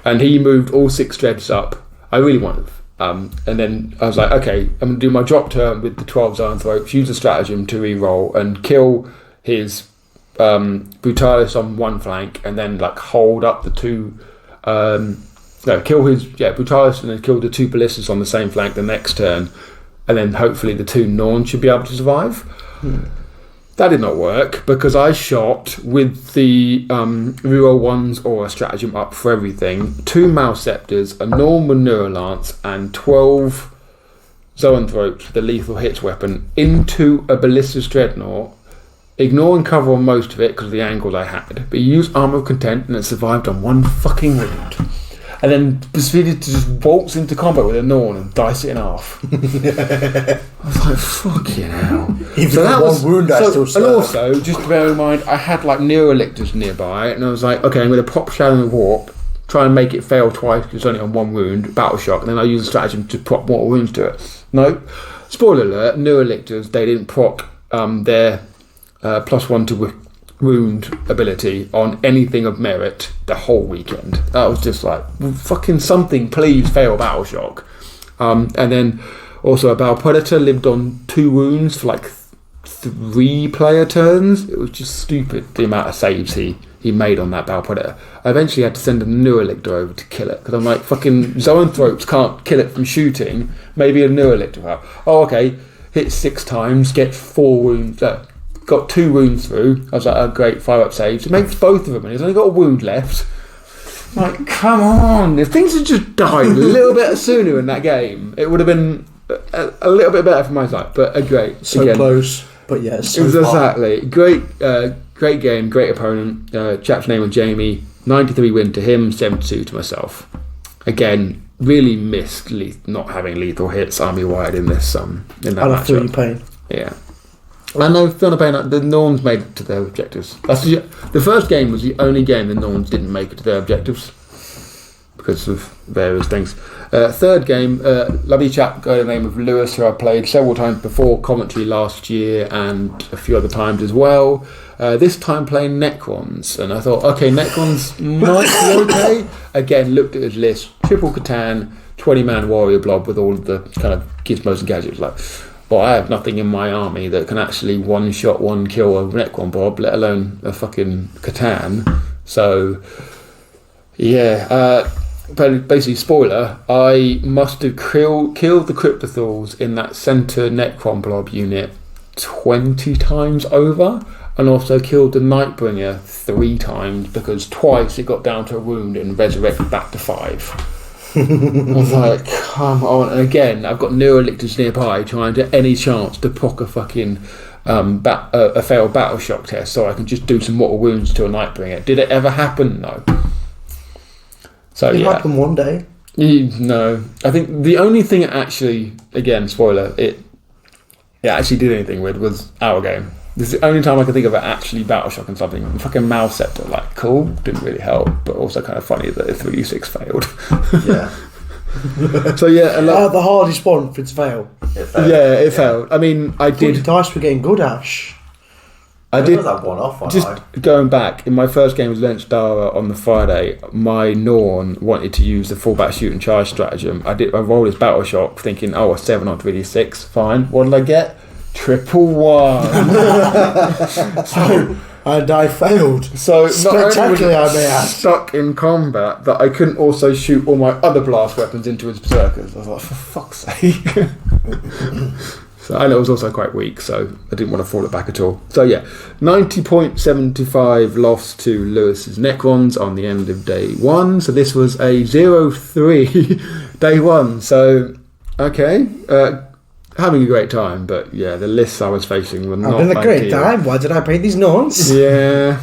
and he moved all 6 dreads up. I really wanted. And then I was like, okay, I'm going to do my drop turn with the 12 Zoanthropes, use the stratagem to re-roll and kill his Brutalis on one flank, and then like hold up the 2... kill his Brutalis and then kill the 2 Ballistas on the same flank the next turn, and then hopefully the 2 Norns should be able to survive. That did not work because I shot with the reroll 1s or a stratagem up for everything, 2 Maleceptors, a Norman Neurolance, and 12 Zoanthropes with a lethal hits weapon into a Ballista's Dreadnought, ignoring cover on most of it because of the angles I had, but he used Armour of Content and it survived on 1 fucking wound. And then proceeded to just waltz into combat with a Norn and dice it in half. I was like, fucking hell. Even so that was 1 wound I still serve. And also, just to bear in mind, I had like Neurolictors nearby, and I was like, okay, I'm going to pop Shadow and Warp, try and make it fail twice because it's only on 1 wound, Battle Shock, and then I use the stratagem to prop mortal wounds to it. No. Spoiler alert, Neurolictors, they didn't proc their +1 to wound ability on anything of merit the whole weekend. That was just like, fucking something, please fail Battle Shock. And then also a Bow Predator lived on 2 wounds for like 3 player turns. It was just stupid the amount of saves he made on that Bow Predator. I eventually had to send a Neurolictor over to kill it because I'm like, fucking Zoanthropes can't kill it from shooting, maybe a Neurolictor will. Oh, okay, hit 6 times, get 4 wounds, got 2 wounds through. I was like, oh great, 5 up saves. It makes both of them, and he's only got a wound left. Like, come on! If things had just died a little bit sooner in that game, it would have been a little bit better for my side. But great, close. But yeah, it was exactly great. Great game, great opponent. Chap's name was Jamie. 93 win to him, 72 to myself. Again, really missed not having lethal hits army-wide in this in that matchup. I feel your pain. Yeah. I know, feel the pain. The Norns made it to their objectives. The first game was the only game the Norns didn't make it to their objectives because of various things. Third game, lovely chap by the name of Lewis, who I played several times before, commentary last year and a few other times as well. This time playing Necrons, and I thought, okay, Necrons might be okay. Again, looked at his list, triple Catan, 20-man warrior blob with all of the kind of gizmos and gadgets. Like, well, I have nothing in my army that can actually one-shot, one-kill a Necron blob, let alone a fucking Catan. So, yeah, but basically, spoiler, I must have killed the Cryptothals in that centre Necron blob unit 20 times over, and also killed the Nightbringer 3 times because twice it got down to a wound and resurrected back to 5. I was like, come on. And again, I've got Neurolictors nearby trying to any chance to proc a fucking a failed battle shock test so I can just do some mortal wounds to a Nightbringer. Did it ever happen? No. So it happened one day. No. I think the only thing it actually, again, spoiler, it actually did anything with was our game. This is the only time I can think of it actually battle shocking something. Fucking mouse scepter, like, cool, didn't really help, but also kind of funny that the 3d6 failed. Yeah. So yeah, the hardest one for it to fail. It failed. Yeah, it failed. I mean, I did. Dice were getting good, Ash. I did. That one off. Just going back in my first game with Lench on the Friday, my Norn wanted to use the fullback shoot and charge stratagem. I rolled his battle shock, thinking, oh, a 7 on 3d6, fine. What did I get? Triple 1. And I failed. So spectacularly, I may add. Stuck in combat that I couldn't also shoot all my other blast weapons into his berserkers. I was like, for fuck's sake. So I know it was also quite weak, so I didn't want to fall it back at all. So yeah, 90.75 loss to Lewis's Necrons on the end of day 1. So this was a 0-3 day 1. So okay. Having a great time, but yeah, the lists I was facing were not having a great ideal. time. Why did I paint these Norns? Yeah.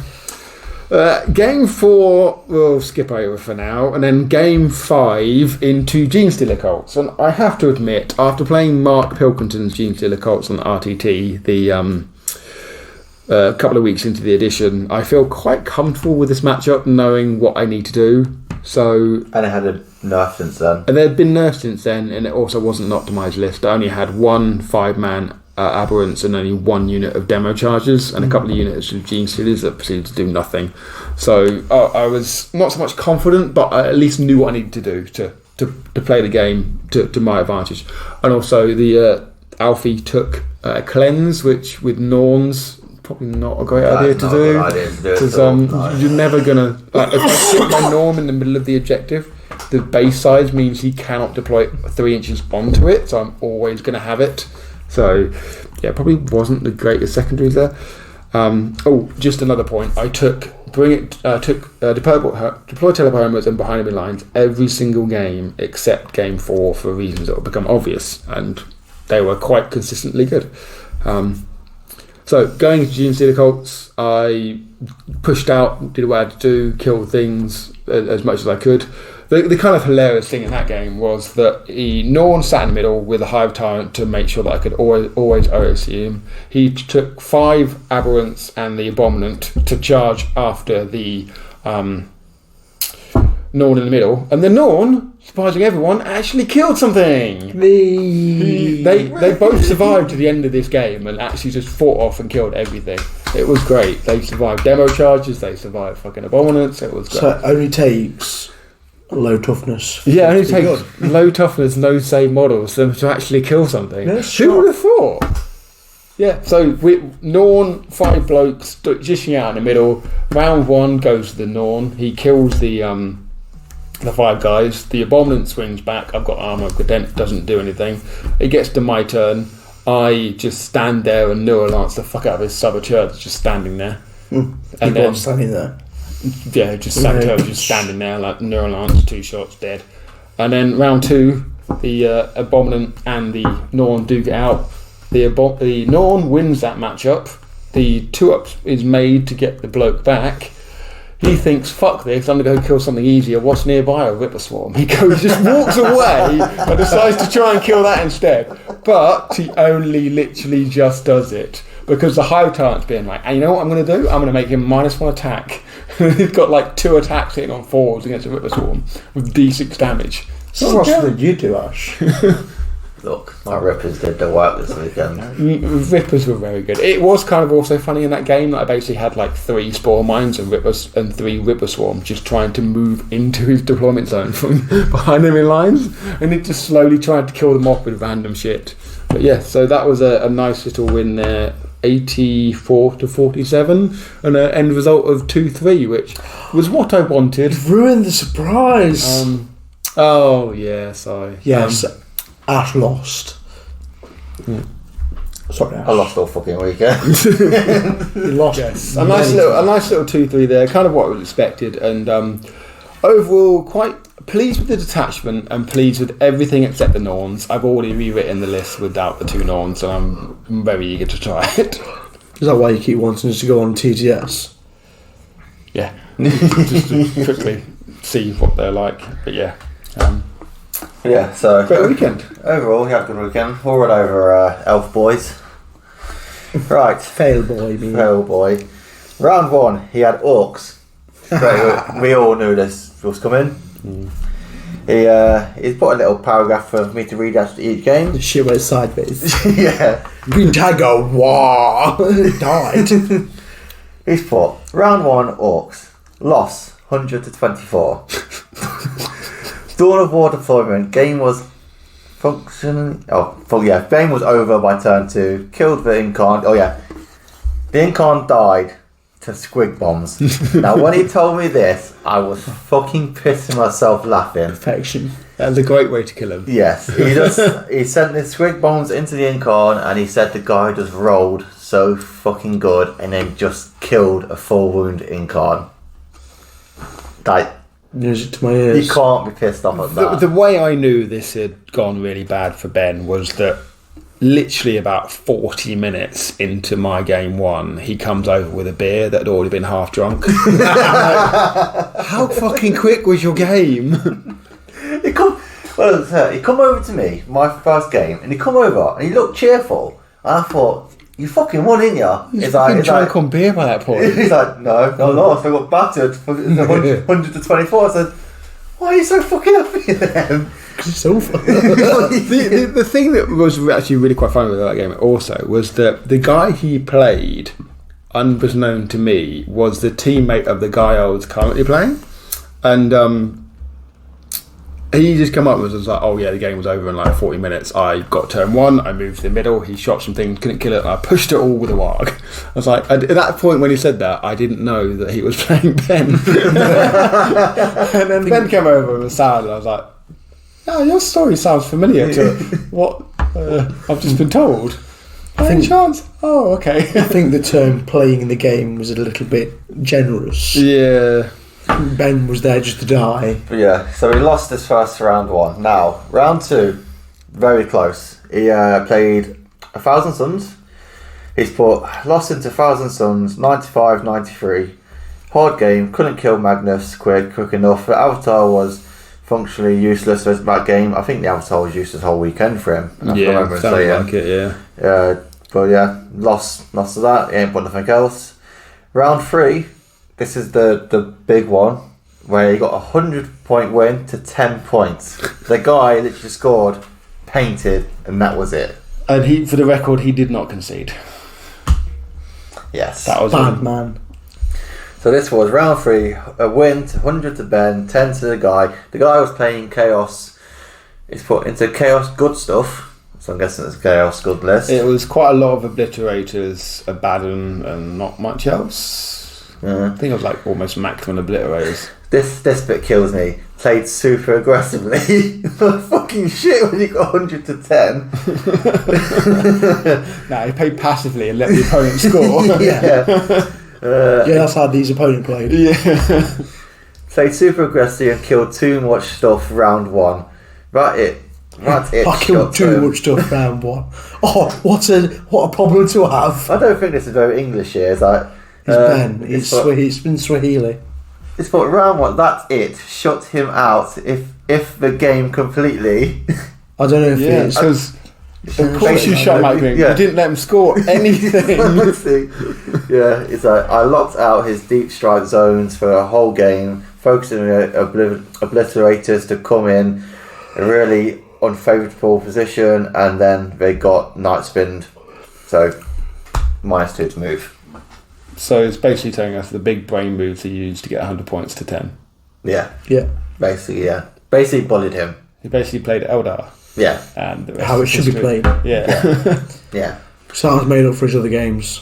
Game 4 we'll skip over for now, and then game 5 into Gene Stealer Cults. And I have to admit, after playing Mark Pilkington's Gene Stealer Cults on RTT, the couple of weeks into the edition, I feel quite comfortable with this matchup, knowing what I need to do. So, and it had a nerf since then. And there had been nerfs since then, and it also wasn't an optimised list. I only had 1 5-man aberrants and only 1 unit of demo charges and a couple of units of Gene Stealers that proceeded to do nothing. So I was not so much confident, but I at least knew what I needed to do to play the game to my advantage. And also the Alfie took Cleanse, which with Norns probably not a great idea to do, because you're never gonna if I sit my Norm in the middle of the objective, the base size means he cannot deploy 3 inches onto it, so I'm always gonna have it. So yeah, probably wasn't the greatest secondaries there. Just another point, I took deploy teleporters and behind enemy lines every single game except game 4 for reasons that will become obvious, and they were quite consistently good. So going into Gene Stealer Cults, I pushed out, did what I had to do, killed things as much as I could. The kind of hilarious thing in that game was that Norn sat in the middle with a Hive Tyrant to make sure that I could always OOC him. He took 5 Aberrants and the Abominant to charge after the Norn in the middle, and the Norn, surprising everyone, actually killed something. They both survived to the end of this game and actually just fought off and killed everything. It was great. They survived demo charges, they survived fucking Abominants. It was great. So it only takes low toughness. Yeah, it only takes low toughness, no save models for them to actually kill something. Who would have thought? Yeah, so with Norn, 5 blokes dishing out in the middle. Round 1 goes to the Norn. He kills the 5 guys. The Abominant swings back. I've got armor. Cadent doesn't do anything. It gets to my turn. I just stand there and Neuralance the fuck out of his saboteur that's just standing there. And then standing there. Yeah, just Saboteur just standing there like neural lance, 2 shots, dead. And then round 2, the Abominant and the Norn do get out. The Norn wins that matchup. The 2-up is made to get the bloke back. He thinks, fuck this, I'm going to go kill something easier. What's nearby? A Ripper Swarm. He just walks away and decides to try and kill that instead. But he only literally just does it. Because the Hive Tyrant's being like, hey, you know what I'm going to do? I'm going to make him -1 attack. He's got like 2 attacks hitting on 4s against a Ripper Swarm with D6 damage. So what did you do, Ash? Look, my Rippers did the work this weekend. Rippers were very good. It was kind of also funny in that game that I basically had like 3 Spore Mines and Rippers and 3 Ripper Swarms just trying to move into his deployment zone from behind him in lines, and it just slowly tried to kill them off with random shit. But yeah, so that was a nice little win there. 84-47 and an end result of 2-3, which was what I wanted. Ruined the surprise. Oh yeah, sorry. Yes, Ash lost. Sorry, Ash. I lost all fucking weekend. You lost. Yes, a nice little 2-3 there, kind of what was expected, and overall quite pleased with the detachment and pleased with everything except the Norns. I've already rewritten the list without the 2 Norns, and I'm very eager to try it. Is that why you keep wanting us to go on TTS? Yeah, just to quickly see what they're like. But yeah, Yeah, so great weekend. overall, we had a good weekend. We'll run over Elf Boys. Right, Fail boy, me. Fail Boy. Round 1, he had Orcs. So we all knew this was coming. He's put a little paragraph for me to read after each game. The shit went sideways. Yeah. Green Tiger, wah! Died. He's put, round 1, Orcs. Loss, 100-24. Dawn of War deployment. Game was functioning. Game was over by turn 2. Killed the Incarn. Oh yeah. The Incarn died to squig bombs. Now when he told me this, I was fucking pissing myself laughing. Perfection. That's a great way to kill him. Yes. He sent the squig bombs into the Incarn, and he said the guy just rolled so fucking good and then just killed a 4 wound Incarn. Like, Music to my ears. you can't be pissed off at that. The way I knew this had gone really bad for Ben was that literally about 40 minutes into my game 1, he comes over with a beer that had already been half drunk. How fucking quick was your game? He come over to me, my first game, and he come over and he looked cheerful. And I thought, you fucking won, didn't you? He's drunk on beer by that point. He's like, no, I lost. I got battered for 100-24. I said, why are you so fucking happy then? Because it's over. the thing that was actually really quite funny with that game also was that the guy he played, unbeknown to me, was the teammate of the guy I was currently playing. And he just come up and was like, oh yeah, the game was over in like 40 minutes. I got turn 1, I moved to the middle, he shot some things, couldn't kill it, and I pushed it all with a warg. I was like, at that point when he said that, I didn't know that he was playing Ben. And then Ben came over and was sad, and I was like, oh, your story sounds familiar to what I've just been told. Any chance? Oh, okay. I think the term playing in the game was a little bit generous. Yeah. Ben was there just to die. But yeah, so he lost his first round 1. Now, round 2, very close. He played 1,000 Suns. He's put lost into 1,000 Suns, 95-93. Hard game, couldn't kill Magnus quick enough. The Avatar was functionally useless for that game. I think the Avatar was useless the whole weekend for him. Yeah, sounds like it, yeah. But yeah, lost to that. He ain't put nothing else. Round 3, this is the big one, where he got a 100-point win to 10 points. The guy literally scored, painted, and that was it. And he, for the record, he did not concede. Yes. That was Bad man. So this was round 3, a win to 100 to Ben, 10 to the guy. The guy was playing Chaos. It's put into Chaos good stuff. So I'm guessing it's Chaos good list. It was quite a lot of Obliterators, Abaddon, and not much else. I think it was like almost maximum Obliterators. This bit kills me. Played super aggressively. Fucking shit when you got 100 to 10. Nah, he played passively and let the opponent score. Yeah. Yeah, that's how these opponent played. Yeah. Played super aggressive and killed too much stuff round 1. That's it. I killed too much stuff round 1. Oh, what a problem to have. I don't think this is very English here. It's like It's Ben. It's been Swahili. It's for round 1. That's it. Shut him out. If the game completely. I don't know if Yeah, it's. because of course you shot my thing. Yeah. You didn't let him score anything. Yeah, it's like I locked out his deep strike zones for a whole game, focusing on obliterators to come in a really unfavourable position, and then they got night spinned. So -2 to move. So it's basically telling us the big brain moves he used to get 100 points to 10. Yeah, Yeah. basically, yeah. Basically bullied him. He basically played Eldar. Yeah, And the rest How it is should be history. played. Yeah. yeah. So that's made up for his other games.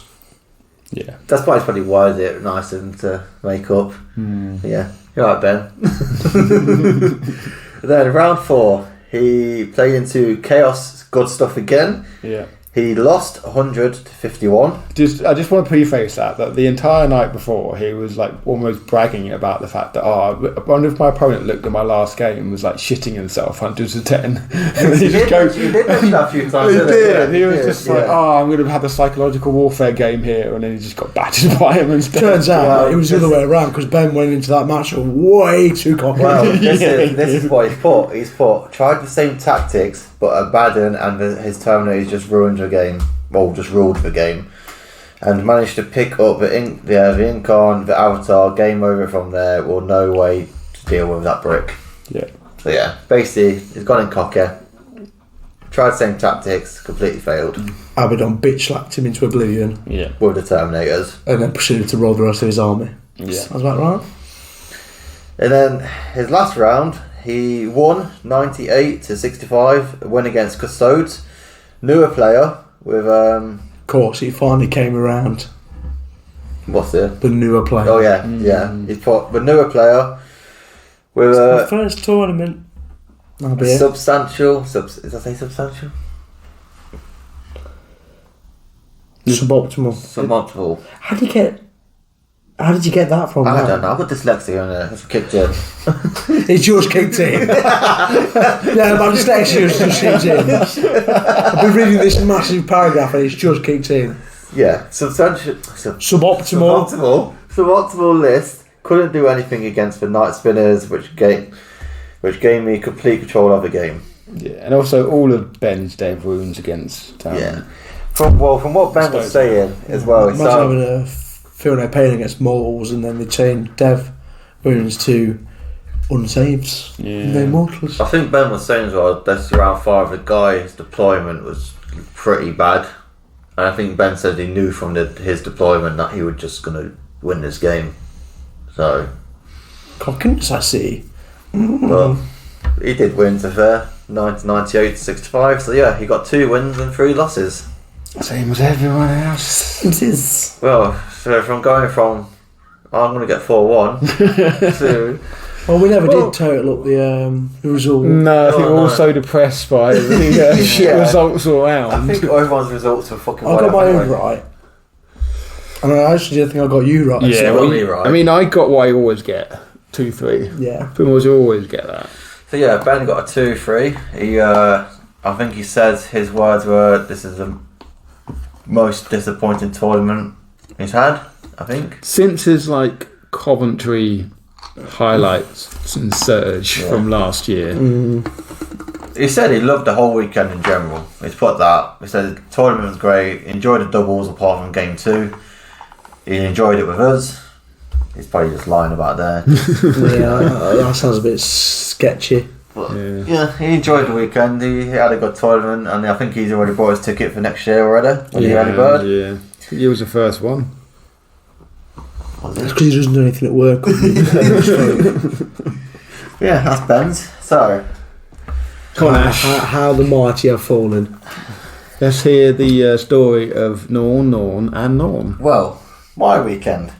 Yeah. That's probably why it nice of him to make up. Yeah, you're right, Ben. Then round 4, he played into Chaos Good Stuff again. Yeah. He lost 100 to 51. I just want to preface that the entire night before he was like almost bragging about the fact that I wonder if my opponent looked at my last game and was like shitting himself 100 to 10. And He did mention that a few times. He didn't did. Yeah, He was just like, yeah. I'm going to have a psychological warfare game here, and then he just got battered by him instead. Turns out Well, it was the other way around because Ben went into that match way too cocky. Well, this is what he's put. He's tried the same tactics, but Abaddon and his Terminators just ruined the game. Well, just ruled the game. And managed to pick up the Incarn, the Avatar, game over from there. Well, no way to deal with that brick. Yeah. So yeah, basically, he's gone in cocker. Tried the same tactics, completely failed. Abaddon bitch slapped him into oblivion Yeah. With the Terminators. and then proceeded to roll the rest of his army. Yeah. Sounds about right. And then his last round, he won 98 to 65, a win against Custodes. Newer player with Of course, he finally came around. what's it? The newer player. Oh yeah, yeah. He put the newer player with My a first tournament. That'll be it. substantial. Did I say substantial? Suboptimal. Suboptimal. How did you get that from? I don't know. I've got dyslexia on there. That's kicked in. It's just kicked in. Yeah, my dyslexia has just kicked in. I've been reading this massive paragraph and it's just kicked in. Yeah, substantial. Suboptimal. Suboptimal list. Couldn't do anything against the Night Spinners, which gave me complete control of the game. Yeah. And also all of Ben's dev wounds against. Yeah. From what Ben was saying as well. Imagine having a feel no pain against mortals and then they change dev wounds to unsaves. Yeah. No mortals. I think Ben was saying as well, that's round 5, the guy's deployment was pretty bad. And I think Ben said he knew from his deployment that he was just going to win this game. So, Cockins, I see. but he did win to fair, 98 to 65. So yeah, he got 2 wins and 3 losses. Same as everyone else. It is. Well, so from going from, I'm going to get 4-1 to... Well, we never did total up the result. No, I think Oh, we're all no. so depressed by the shit Yeah. results all I around. think everyone's results were fucking I got right my up own anyway. right. And I actually didn't think I got you right. Yeah, got well, me right. I mean, I got what I always get. 2-3. Yeah. Pretty much always get that. So yeah, Ben got a 2-3. He, I think he said his words were, "This is the most disappointing tournament he's had." I think. Since his like Coventry highlights and surge from last year. He said he loved the whole weekend in general. He's put that. He said the tournament was great. He enjoyed the doubles apart from game 2. He enjoyed it with us. He's probably just lying about there. Yeah, that sounds a bit sketchy. But, yeah, he enjoyed the weekend. He had a good tournament, and I think he's already bought his ticket for next year already. When the early bird. Yeah. He was the first one. It's because he doesn't do anything at work. Yeah, that's Ben's. So, Come on, Ash. How the mighty have fallen. Let's hear the story of Norm, and Norm. well, my weekend.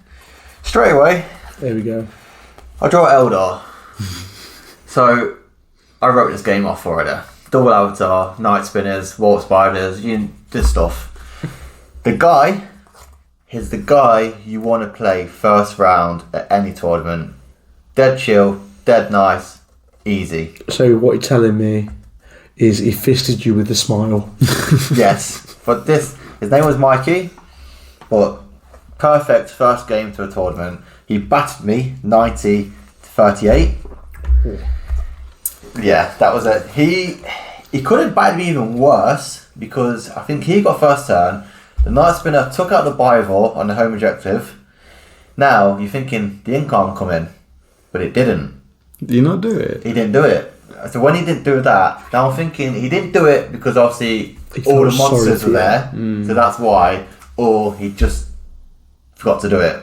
Straight away, There we go. I draw Eldar. So, I wrote this game off already. Double Avatar, Night Spinners, Warp Spiders, this stuff. The guy, he's the guy you want to play first round at any tournament. Dead chill, dead nice, easy. So what you're telling me is he fisted you with a smile. Yes, but his name was Mikey, but perfect first game to a tournament. He battered me 90-38. Yeah, that was it. He could have batted me even worse because I think he got first turn. The Night Spinner took out the Bible on the home objective. Now you're thinking the income come in, but it didn't. Did you not do it? He didn't do it. So when he didn't do that, now I'm thinking he didn't do it because obviously all the monsters were there, so that's why, or he just forgot to do it.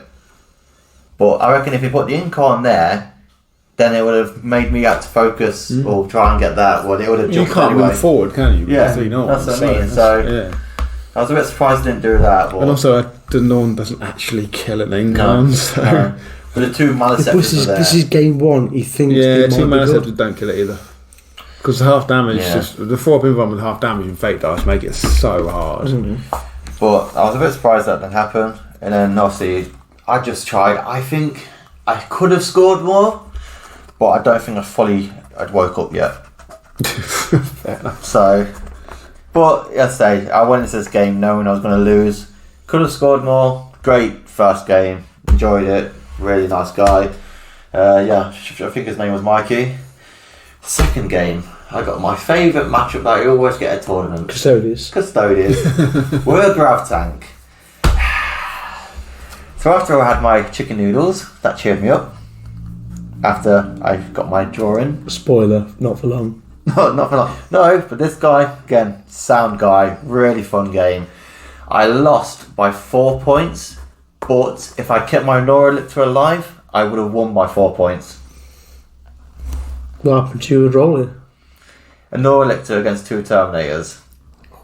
But I reckon if he put the income there, then it would have made me have to focus or try and get that. Well, it would have You jumped can't anyway. move forward, can you? Yeah, Because you know that's what I mean. So yeah. I was a bit surprised he didn't do that. But And also, the Norm doesn't actually kill an income, so... no. But the two Maliceptors were there. This is game one. He thinks Yeah, they two might be good. Maliceptors don't kill it either. Because the half damage, just the 4-1 with half damage and fake dice make it so hard. But I was a bit surprised that didn't happen. And then obviously, I just tried. I think I could have scored more, but I don't think I'd woke up yet. So, but as I say, I went into this game knowing I was going to lose. Could have scored more. Great first game. Enjoyed it. Really nice guy. I think his name was Mikey. Second game, I got my favourite matchup that I always get at tournaments. Custodians. We're a grav tank. So after I had my chicken noodles, that cheered me up. After I got my drawing. Spoiler, not for long. Not for long. No, but this guy, again, sound guy, really fun game. I lost by 4 points, but if I kept my Norlictor alive, I would have won by 4 points. What happened to you with rolling? A Norlictor against 2 Terminators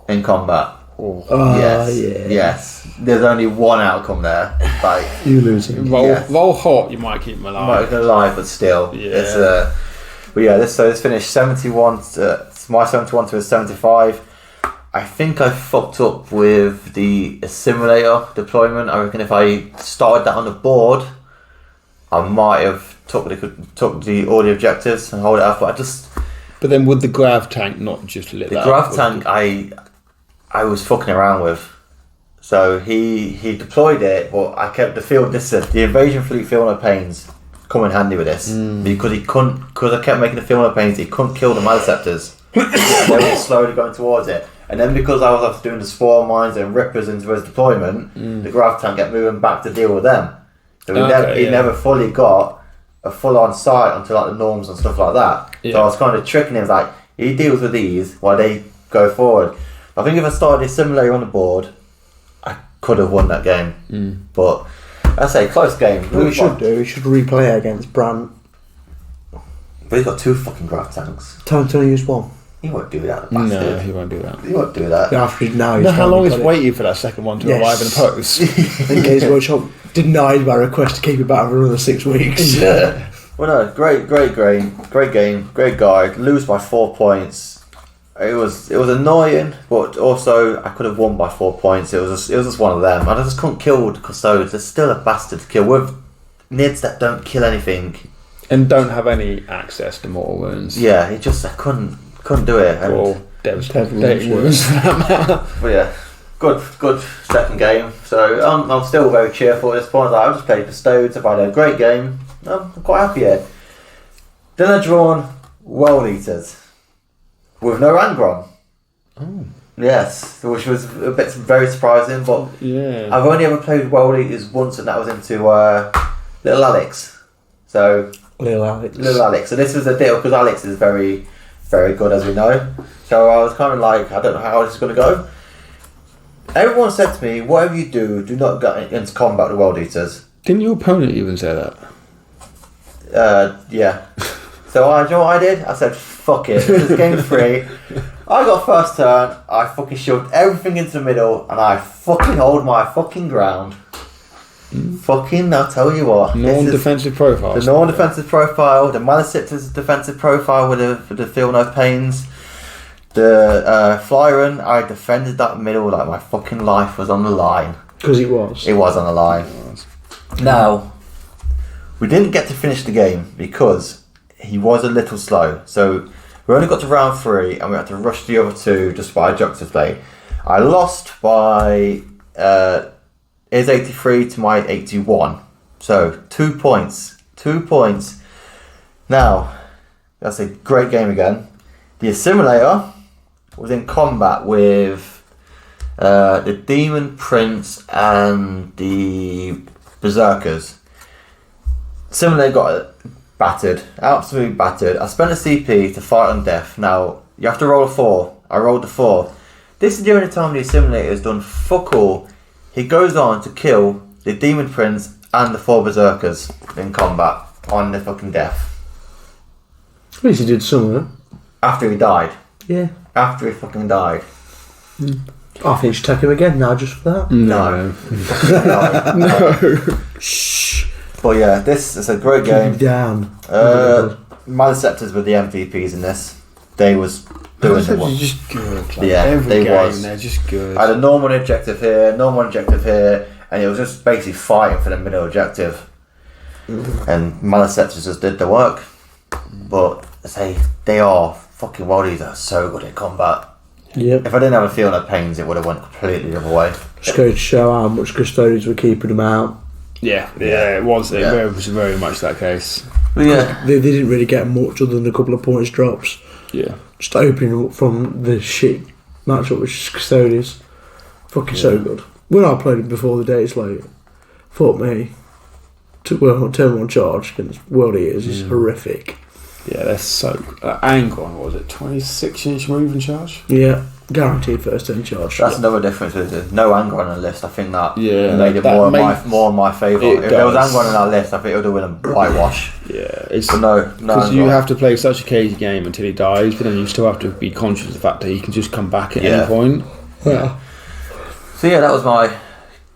in combat. Yes. There's only one outcome there. Like you losing. Roll hot, you might keep him alive. Might keep him alive, but still, it's But yeah, this finished 71. My 71 to a 75. I think I fucked up with the Assimilator deployment. I reckon if I started that on the board, I might have took the all the objectives and hold it up. But But then would the grav tank not just lit the that grav up? tank I was fucking around with. So he deployed it, but I kept the field. The invasion fleet field no pains come in handy with this because I kept making the field no pains. He couldn't kill the Maliceptors. They were slowly going towards it, and then because I was after doing the spawn mines and rippers into his deployment, the grav tank kept moving back to deal with them. So he never fully got a full on sight onto like the norms and stuff like that. Yeah. So I was kind of tricking him, like he deals with these while they go forward. I think if I started a simulator on the board, I could have won that game. But I say close game. What we should do, we should replay it against Brant. But he's got 2 fucking grav tanks. Time to only use one. He won't do that, the No, bastard. he won't do that. He won't do that. After now, You know how long it's waiting for that second one to arrive in the post? And Games Workshop denied my request to keep it back for another 6 weeks. Yeah. Well, no, great game, great guy. Lose by 4 points. It was annoying, but also I could have won by 4 points. It was just one of them. I just couldn't kill the custodians. There's still a bastard to kill with nids that don't kill anything And don't have any access to mortal wounds. Yeah, I couldn't do it. And, Or devastating wounds for that matter. but yeah, good second game. So I'm still very cheerful at this point. I've just played Custodians. I've had a great game. I'm quite happy here. Then I've drawn World Eaters with no Angron. Oh. Yes, which was a bit very surprising, but Yeah. I've only ever played World Eaters once, and that was into Little Alex. So Little Alex. So this was a deal because Alex is very, very good, as we know. So I was kind of like, I don't know how this is going to go. Everyone said to me, whatever you do not get into combat with World Eaters. Didn't your opponent even say that? Yeah. So you know what I did? I said, fuck it, this is game 3. I got first turn, I fucking shoved everything into the middle, and I fucking hold my fucking ground. Fucking, I'll tell you what. Non-defensive profile. The non-defensive profile, the Maliceptor's defensive profile with the feel no pains. The Flyron, I defended that middle like my fucking life was on the line. Because it was. It was on the line. Now, we didn't get to finish the game because he was a little slow. So we only got to round 3 and we had to rush the other 2 just by objective play. I lost by his 83 to my 81. So 2 points. 2 points. Now, that's a great game again. The Assimilator was in combat with the Demon Prince and the Berserkers. Assimilator got battered, absolutely battered. I spent a CP to fight on death. Now, you have to roll a 4. I rolled a 4. This is the only time the Assimilator has done fuck all. He goes on to kill the Demon Prince and the 4 Berserkers in combat on the fucking death. At least he did something. After he died. Yeah. After he fucking died. I think you should take him again now just for that. No. No. Shh. But yeah, this is a great Keep him game. down. Maleceptors were the MVPs in this. They was doing the one. just good. Like, Yeah, every they game, was. they're just good. I had a normal objective here, normal objective here, and it was just basically fighting for the middle objective. And Maleceptors just did the work. But I say they are fucking worldies. Are so good at combat. Yep. If I didn't have a feel of pains, it would have went completely the other way. Just go to show how much custodians were keeping them out. Yeah, it was. Yeah. It was very much that case. Yeah. They didn't really get much other than a couple of points drops. Yeah. Just opening up from the shit matchup with custodians. Fucking so good. When I played it before the days like, fuck me. Turn 1 charge against World Eaters is horrific. Yeah, they're so... Angron, what was it? 26-inch move and charge? Yeah, guaranteed first turn charge. That's another difference with there's no anger on the list. I think that made it that more in my favour. If there was anger on our list, I think it would have been a whitewash. Yeah, it's... But no Because anger. you have to play such a cagey game until he dies, but then you still have to be conscious of the fact that he can just come back at any point. Yeah. So yeah, that was my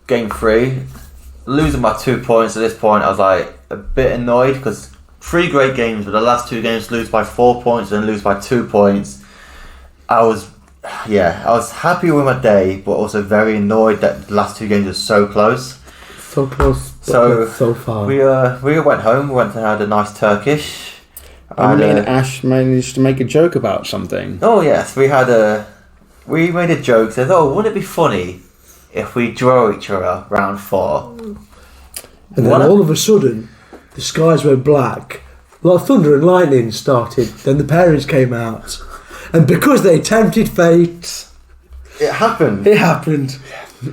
game 3. Losing by 2 points at this point, I was like a bit annoyed because 3 great games, but the last 2 games lose by 4 points and lose by 2 points. I was happy with my day, but also very annoyed that the last 2 games were so close. So close, so far. We went home. We went and had a nice Turkish. And me and Ash managed to make a joke about something. Oh yes, we made a joke. Said, "Oh, wouldn't it be funny if we draw each other round 4?" And then all of a sudden, the skies went black. Like thunder and lightning started. Then the parents came out, and because they tempted fate, it happened. It happened.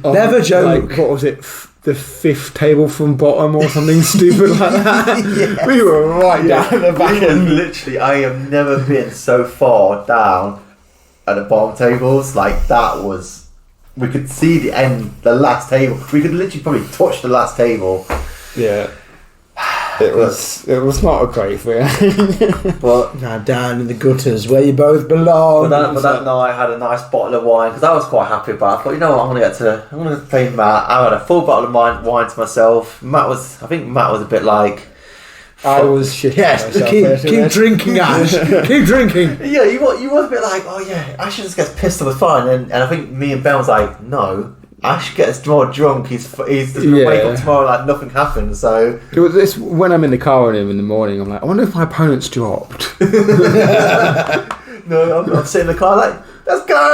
Never joke. Like, what was it? The 5th table from bottom or something stupid like that. Yes. We were right down at the back end. Literally, I have never been so far down at the bottom tables. Like that was. We could see the end, the last table. We could literally probably touch the last table. Yeah. It was not a great feeling. But Now down in the gutters where you both belong. But that night I had a nice bottle of wine because I was quite happy about it. I thought, you know what, I'm gonna play Matt. I had a full bottle of wine to myself. I think Matt was a bit like, I was shitting myself. keep drinking, Ash. Keep drinking. yeah, you was a bit like, oh yeah, Ash just gets pissed off, it's fine. And I think me and Ben was like, no, Ash gets more drunk. He's gonna wake up tomorrow like nothing happened. So it was this when I'm in the car with him in the morning. I'm like, I wonder if my opponent's dropped. No, I'm sitting in the car like, let's go.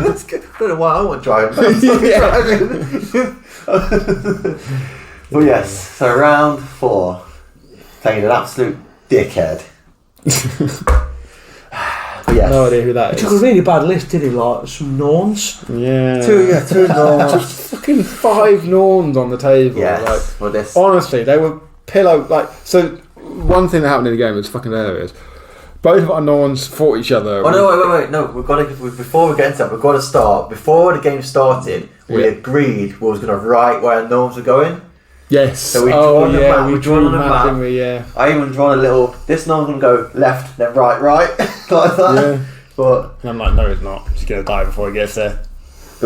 Let's go. I don't know why I want driving. But yes, so round 4, playing an absolute dickhead. But yes. No idea who that He is. took a really bad list, did he? Like some Norns. Yeah. 2 Norms. Just fucking 5 Norns on the table. Yes, Like, well this. honestly, they were pillow. Like, so one thing that happened in the game was fucking hilarious. Both of our Norns fought each other. Oh no! Wait! No, we've got to. Before we get into that, we've got to start. Before the game started, we agreed we was going to write where our Norms were going. Yes. So we drawn the map. We drawn on a map. didn't we? Yeah. I even drawn a little. This Norm's going to go left, then right, like that. Yeah. But And I'm like, no, it's not. He's gonna die before he gets there.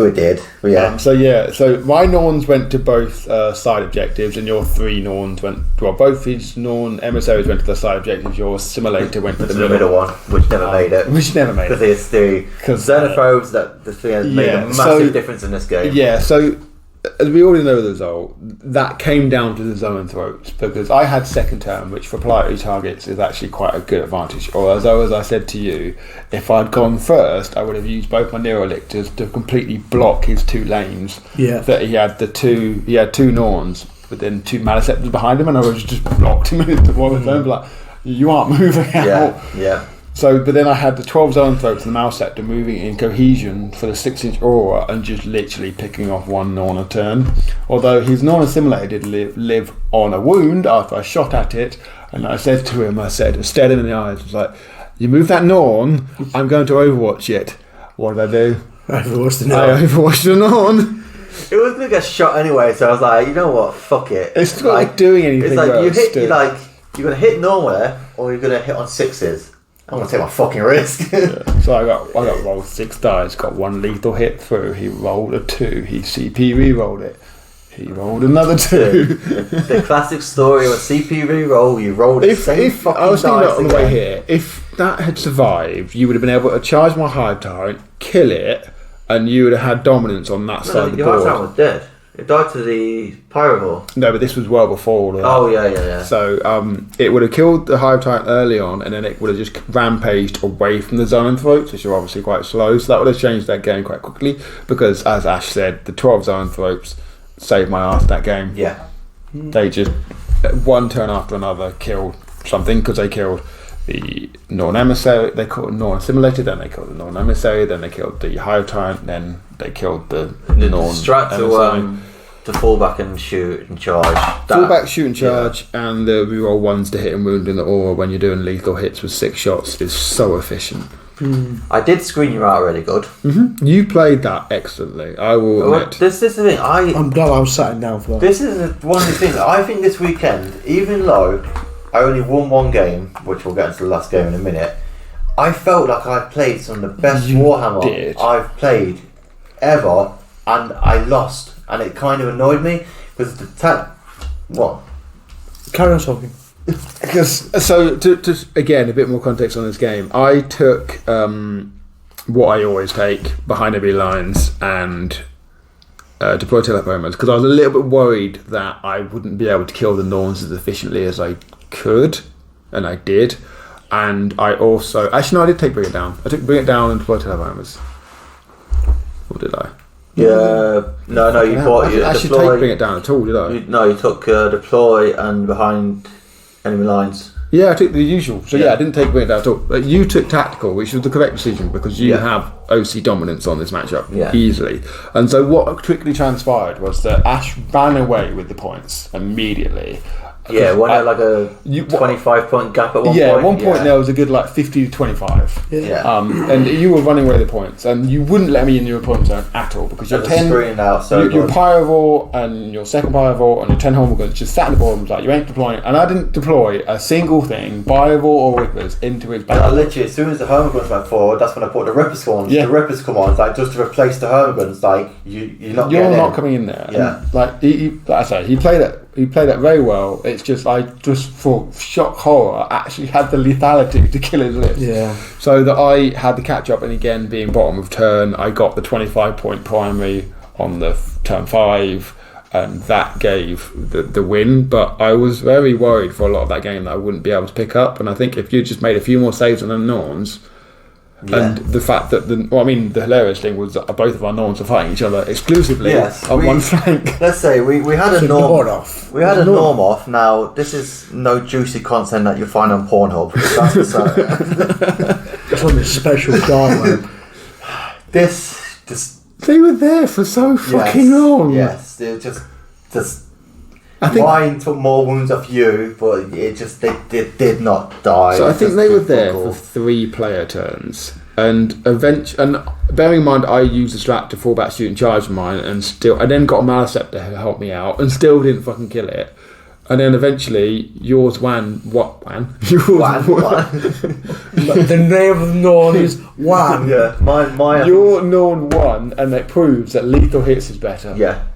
we did. But yeah. So my Norns went to both side objectives, and your 3 Norns went. Well, both his Norn emissaries went to the side objectives. Your Assimilator went to the middle one, which never made it. Which never made Because it. it's the xenophobes that the thing has made a massive difference in this game. Yeah. So as we already know the result, that came down to the zoanthropes, because I had second turn, which for priority targets is actually quite a good advantage. Or as I said to you, if I'd gone first, I would have used both my Neurolictors to completely block his 2 lanes. Yeah. That he had two Norns, but then 2 Maliceptors behind him, and I would have just blocked him into one turn, like, you aren't moving out. Yeah. So, but then I had the 12 Zoanthropes and the Maliceptor moving in cohesion for the 6-inch aura and just literally picking off 1 Norn a turn. Although his Norm Assimilator did live on a wound after I shot at it, and I said to him, I stared him in the eyes, I was like, you move that Norn, I'm going to Overwatch it. What did I do? Overwatched the Norn. I Overwatched the Norn. It was going to get shot anyway, so I was like, you know what, fuck it. It's not like doing anything. It's like else, you're going to hit Norm there, or you're going to hit on 6s. I'm going to take my fucking risk. So I got rolled 6 dice, got 1 lethal hit through. He rolled a 2. He CP re-rolled it. He rolled another 2. The classic story of a CP re-roll. You rolled the same fucking I was thinking dice on the way here, if that had survived, you would have been able to charge my Hive Tyrant, kill it, and you would have had dominance on that side of the your board. Hive Tyrant was dead. It died to the Pyrovore. No, but this was well before all of that. Oh, yeah. So it would have killed the Hive Tyrant early on, and then it would have just rampaged away from the Zoanthropes, which are obviously quite slow. So that would have changed that game quite quickly, because, as Ash said, the 12 Zoanthropes saved my ass that game. Yeah. They just, one turn after another, killed something, because they killed the Norm Emissary, they killed Norm Assimilator, then they killed the Norm Emissary, then they killed the Hive Tyrant, then they killed the Norm Strat Emissary. to fall back and shoot and charge. Fall back, shoot and charge, and the reroll 1s to hit and wound in the aura when you're doing lethal hits with 6 shots is so efficient. I did screen you out really good. Mm-hmm. You played that excellently, I will admit. This is the thing. I'm glad I was sat down for that. This is one of the things. I think this weekend, even though I only won 1 game, which we'll get into the last game in a minute, I felt like I played some of the best Warhammer I've played ever, and I lost, and it kind of annoyed me because what? Carry on talking. Because to again a bit more context on this game, I took what I always take behind enemy lines and deploy telephomers, because I was a little bit worried that I wouldn't be able to kill the Norns as efficiently as I could, and I did. And I also I did take Bring It Down. I took Bring It Down and deploy telephomers. Or did I? Yeah, no, you bought you I should take Bring It Down at all, did I? You took deploy and behind enemy lines. Yeah, I took the usual. So yeah, I didn't take Bring It Down at all. But you took tactical, which was the correct decision, because you have OC dominance on this matchup easily. And so what quickly transpired was that Ash ran away with the points immediately. Yeah, one had like a 25-point gap at one point. Yeah, at one point there was a good like 50 to 25. Yeah. And you were running away with the points, and you wouldn't let me in your opponent's zone at all, because your 10, your Pyrovore and your second Pyrovore and your 10 Hormiguns just sat at the bottom, like, you ain't deploying. And I didn't deploy a single thing, Pyrovore or Whippers, into his back. Literally, as soon as the Hormiguns went forward, that's when I put the Ripper spawns. The Rippers come on, like, just to replace the Hormiguns, like, you're not coming in there. Yeah. And, like I say, he played it very well. It's just I just for shock horror actually had the lethality to kill his list. Yeah. So that I had the catch up, and again being bottom of turn, I got the 25-point primary on the turn 5, and that gave the win. But I was very worried for a lot of that game that I wouldn't be able to pick up. And I think if you just made a few more saves on the Norns. And the fact that the hilarious thing was that both of our Norms were fighting each other exclusively on one flank. Let's say we had a Norm off. We had a Norm off. Now this is no juicy content that you'll find on Pornhub. It's on this special dark web. They were there for so fucking long. Yes, they were just. I think mine took more wounds off you, but they did not die. So I think they were there for 3 player turns, and bearing in mind I used the strat to fall back, shoot and charge mine, and then got a Maliceptor to help me out, and still didn't fucking kill it. And then eventually yours Wan. The name of the Norn is Wan. Yeah, my your Norn won, and it proves that lethal hits is better. Yeah.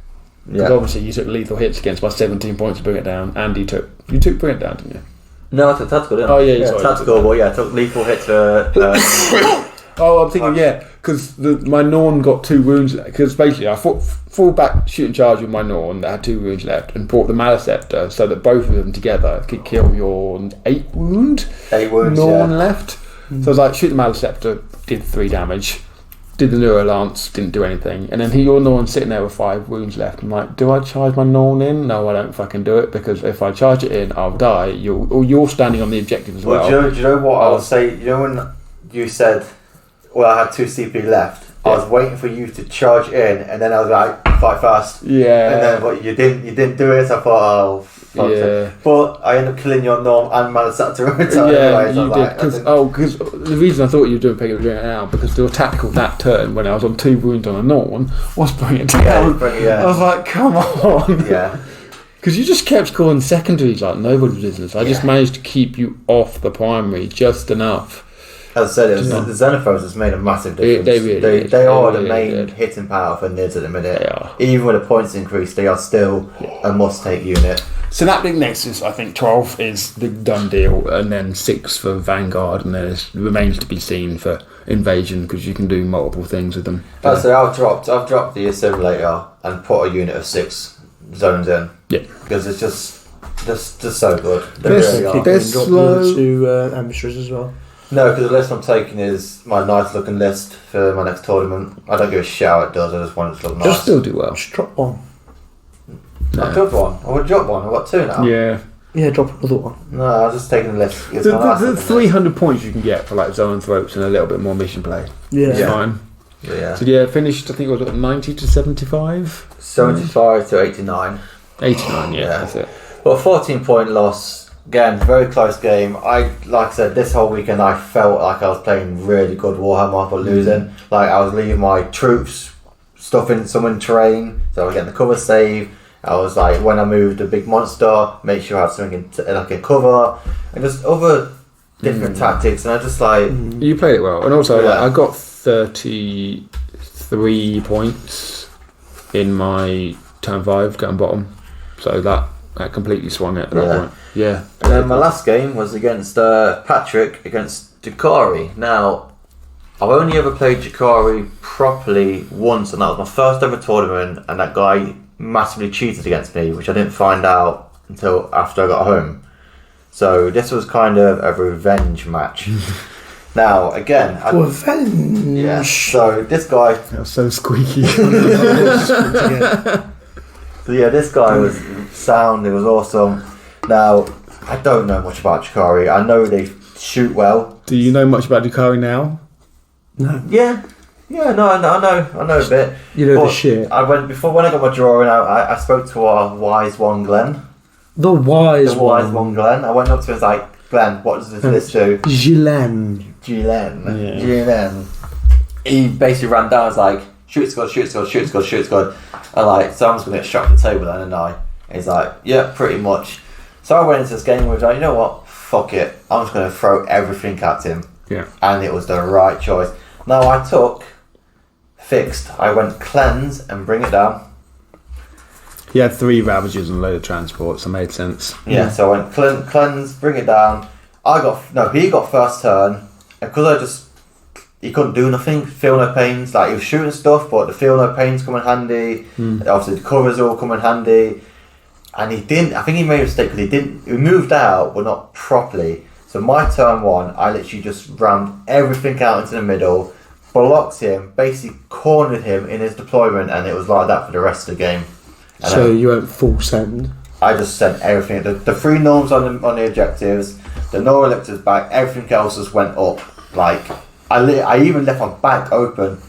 Because obviously you took lethal hits against my 17 points to bring it down, and you took bring it down, didn't you? No, I took tactical, didn't I? Oh yeah, sorry, tactical, but I took lethal hits for Oh, I'm thinking, because my Norn got 2 wounds. Because basically, I fall back, shoot and charge with my Norn that had 2 wounds left, and brought the Maleceptor so that both of them together could kill your 8 wounds. 8 wounds. Norn left. So I was like, shoot the Maleceptor, did 3 damage. Did the Neurolance, didn't do anything. And then your Norn sitting there with 5 wounds left. I'm like, do I charge my Norn in? No, I don't fucking do it, because if I charge it in, I'll die. You're standing on the objective as well. Do you know what I was saying? You know when you said, well, I had 2 CP left. I was waiting for you to charge in, and then I was like, fight fast. Yeah. And then, but you didn't do it. So I thought, oh, fuck it. But I ended up killing your Norm and Maleceptor every time. Yeah, anyway, so you did. Because the reason I thought you were doing Peggy doing it now, because the tactical that turn when I was on 2 wounds on a Norn was bring it down. I was like, come on. Yeah. Because you just kept scoring secondaries like nobody's business. I just managed to keep you off the primary just enough. As I said, the Xenophobes has made a massive difference. They are the main hitting power for NIDS at the minute. They are. Even with a points increase, they are still a must-take unit. Synaptic Nexus, I think 12 is the done deal, and then 6 for Vanguard, and then it remains to be seen for Invasion, because you can do multiple things with them. So I've dropped the Assimilator and put a unit of 6 zones in. Yeah. Because it's just so good. They're slow. The 2 emissaries as well. No, because the list I'm taking is my nice looking list for my next tournament. I don't give a shit how it does, I just want it to look nice. Just still do well. Just drop 1. No. I dropped 1. I would drop 1. I've got 2 now. Yeah, drop another 1. No, I was just taking the list. The 300 points you can get for like zone throats and a little bit more mission play. Yeah. Fine. Yeah. So finished, I think it was 90 to 75? 75 to 89. 89, that's it. Well, 14-point loss. Again, very close game. Like I said, this whole weekend I felt like I was playing really good Warhammer but losing. Like I was leaving my troops, stuffing some in terrain, so I was getting the cover save. I was like, when I moved a big monster, make sure I had something like a cover, and just other different tactics. And I just like you played it well, and also I got 33 points in my turn 5 going bottom, so that completely swung it at that point. Yeah. And then my last game was against Patrick against Jakari. Now, I've only ever played Jakari properly once, and that was my first ever tournament, and that guy massively cheated against me, which I didn't find out until after I got home. So this was kind of a revenge match. Now, again... Revenge! Yeah, so this guy... That was so squeaky. So yeah, this guy was sound, it was awesome. Now, I don't know much about Jakari. I know they shoot well. Do you know much about Jakari now? No. Yeah, no, I know a bit. You know the shit. When I got my drawing out, I spoke to our wise one, Glenn. The wise one, Glenn. I went up to him and was like, Glenn, what does this list do? Gilen. He basically ran down and was like, shoot squad. And like, so I'm just going to get shot at the table then, and I. And he's like, yeah, pretty much. So I went into this game and was like, you know what? Fuck it. I'm just going to throw everything at him. Yeah. And it was the right choice. Now I went cleanse and bring it down. He had 3 Ravagers and a load of transports, so it made sense. Yeah, so I went cleanse, bring it down. He got first turn, and because he couldn't do nothing, feel no pains. Like, he was shooting stuff, but the feel no pains come in handy. Obviously the covers all come in handy. And he didn't, I think he made a mistake because he moved out, but not properly. So my turn 1, I literally just rammed everything out into the middle, blocked him, basically cornered him in his deployment, and it was like that for the rest of the game. And so you went full send? I just sent everything. The 3 norms on the objectives, the Neuroliptors back, everything else just went up. Like, I even left my back open,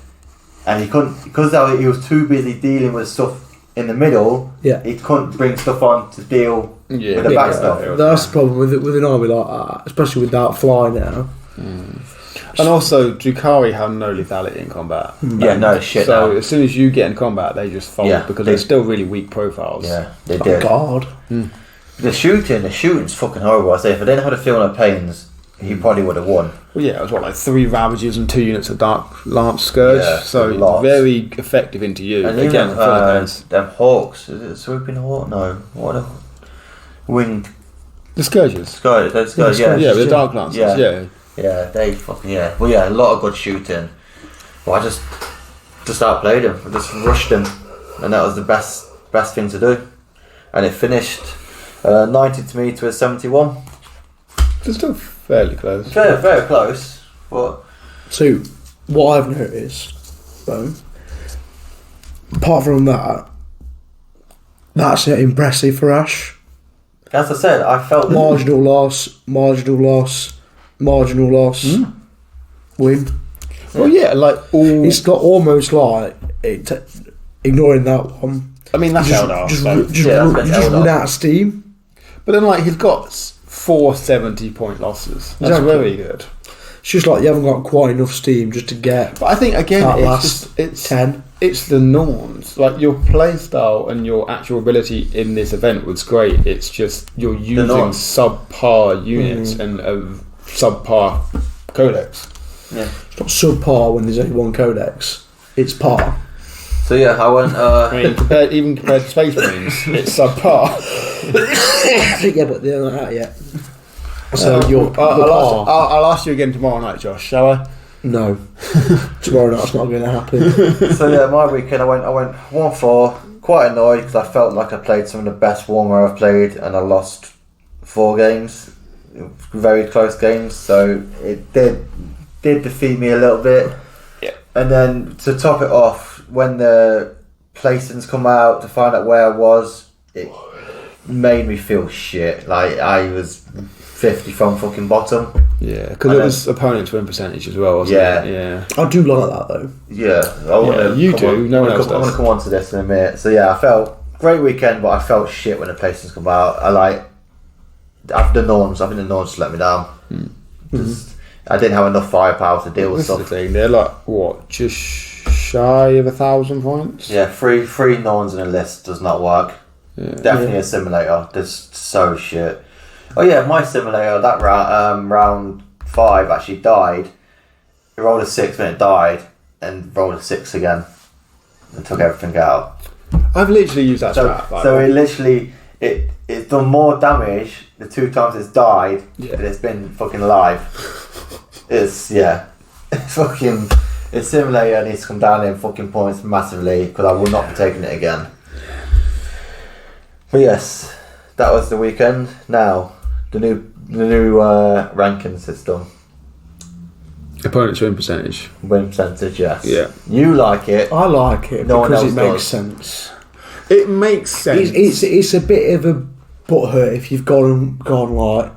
and he couldn't, because he was too busy dealing with stuff in the middle. Yeah, he couldn't bring stuff on to deal with the back stuff. That's the problem with an army like that, especially with that fly now. And also, Jakari have no lethality in combat. Yeah, no shit. So as soon as you get in combat, they just fold because they're still really weak profiles. Yeah, they did. God. The shooting's fucking horrible. I say, if I didn't have to feel no pains, he probably would have won. Well, yeah, it was like 3 Ravagers and 2 units of Dark Lance Scourge. Yeah, so it's very effective into you. And again, them Hawks. Is it a swooping hawk? No, what a winged. The Scourges. Scourge, yeah. Yeah, the Dark Lancers. Yeah. Yeah, they fucking Well, yeah, a lot of good shooting. Well, I just outplayed him. I just rushed him, and that was the best thing to do. And it finished 90 to me to a 71. It's still fairly close. Very, very close. But So, what I've noticed, though, apart from that's impressive for Ash. as I said, I felt Marginal loss, win. Well, yeah, like all. It's got almost like ignoring that one. I mean, that's Eldar. Just Eldar. run out of steam. But then, like, he's got 4 70-point losses. That's Exactly. very good. It's just like you haven't got quite enough steam just to get But I think again, that it's last 10. It's the norms. Like your play style and your actual ability in this event was great. It's just you're using norms. subpar units and a subpar codex. Yeah. It's not subpar when there's only one codex. It's par. So yeah, I went. I mean, compared to Space Marines, it's subpar. Yeah, but they're not out yet. So I'll ask you again tomorrow night, Josh. Shall I? no. Tomorrow night's not going to happen. So yeah, my weekend I went 1-4. Quite annoyed because I felt like I played some of the best Warhammer I've played, and I lost 4 games, very close games. So it did defeat me a little bit. Yeah. And then to top it off, when the placings come out to find out where I was, it made me feel shit. Like I was 50 from fucking bottom. Yeah, because it was opponent to win percentage as well, wasn't Yeah. it? Yeah. I do like that though. Yeah, I want to. you do, no one else I'm going does. to come on to this in a minute. So yeah, I felt great weekend, but I felt shit when the placings come out. After the norms, I think the norms just let me down. Just, I didn't have enough firepower to deal with This is the stuff. thing. They're like what, just shy of 1,000 points. Yeah, three norms in a list does not work. Yeah. Definitely a simulator. Just so shit. Oh yeah, my simulator that round 5 actually died. It rolled a 6 when it died, and rolled a 6 again, and took everything out. I've literally used that So, strat. Like, so it literally it's done more damage the 2 times it's died than it's been fucking alive. It's fucking. Its simulator needs to come down in fucking points massively because I will not be taking it again. But yes, that was the weekend. Now the new ranking system. opponent to win percentage. Win percentage, yes. Yeah. You like it. I like it No one because it else makes does. sense. It makes sense. It's a bit of a butthurt if you've gone like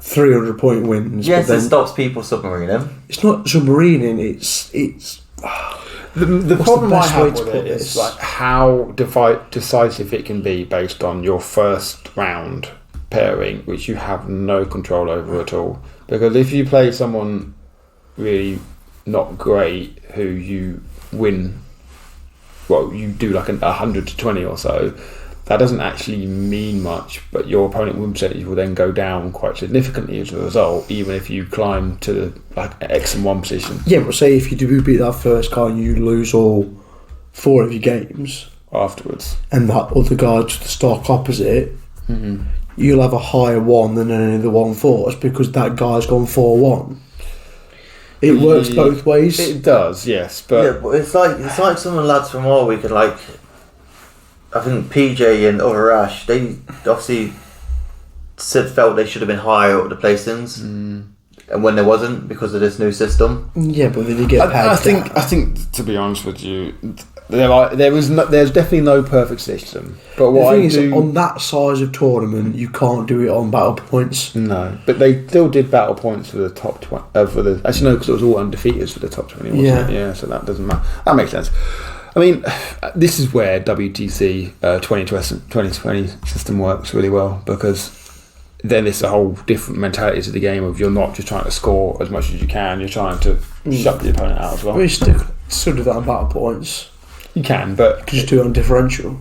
300 point wins. Yes, but then it stops people submarining. it's not submarining. It's The What's problem the I best have way with to it put is this? like how decisive it can be based on your first round pairing, which you have no control over at all. Because if you play someone really not great who you win, well, you do like 100 to 20 or so, that doesn't actually mean much, but your opponent win percentage will then go down quite significantly as a result, even if you climb to the like X and 1 position yeah. But say if you do beat that first guy and you lose all 4 of your games, afterwards. and that other guy to the stock opposite, you'll have a higher 1 than any of the 1-4s because that guy's gone 4-1. It works both ways. It does, yes, but Yeah, but it's like some of the lads from our weekend, like I think PJ and OverRHeads, they obviously felt they should have been higher up the placings, and when there wasn't because of this new system. Yeah, but then you get paid. I think to be honest with you, there's definitely no perfect system. But The what thing I is, do, on that size of tournament, you can't do it on battle points. no, but they still did battle points for the top 20. Actually, no, because it was all undefeateds for the top 20. Wasn't Yeah. it? Yeah. So that doesn't matter. That makes sense. I mean, this is where WTC 2020 system works really well, because then it's a whole different mentality to the game of you're not just trying to score as much as you can, you're trying to shut the opponent out as well. We still do that on battle points. You can, but Just do it on differential.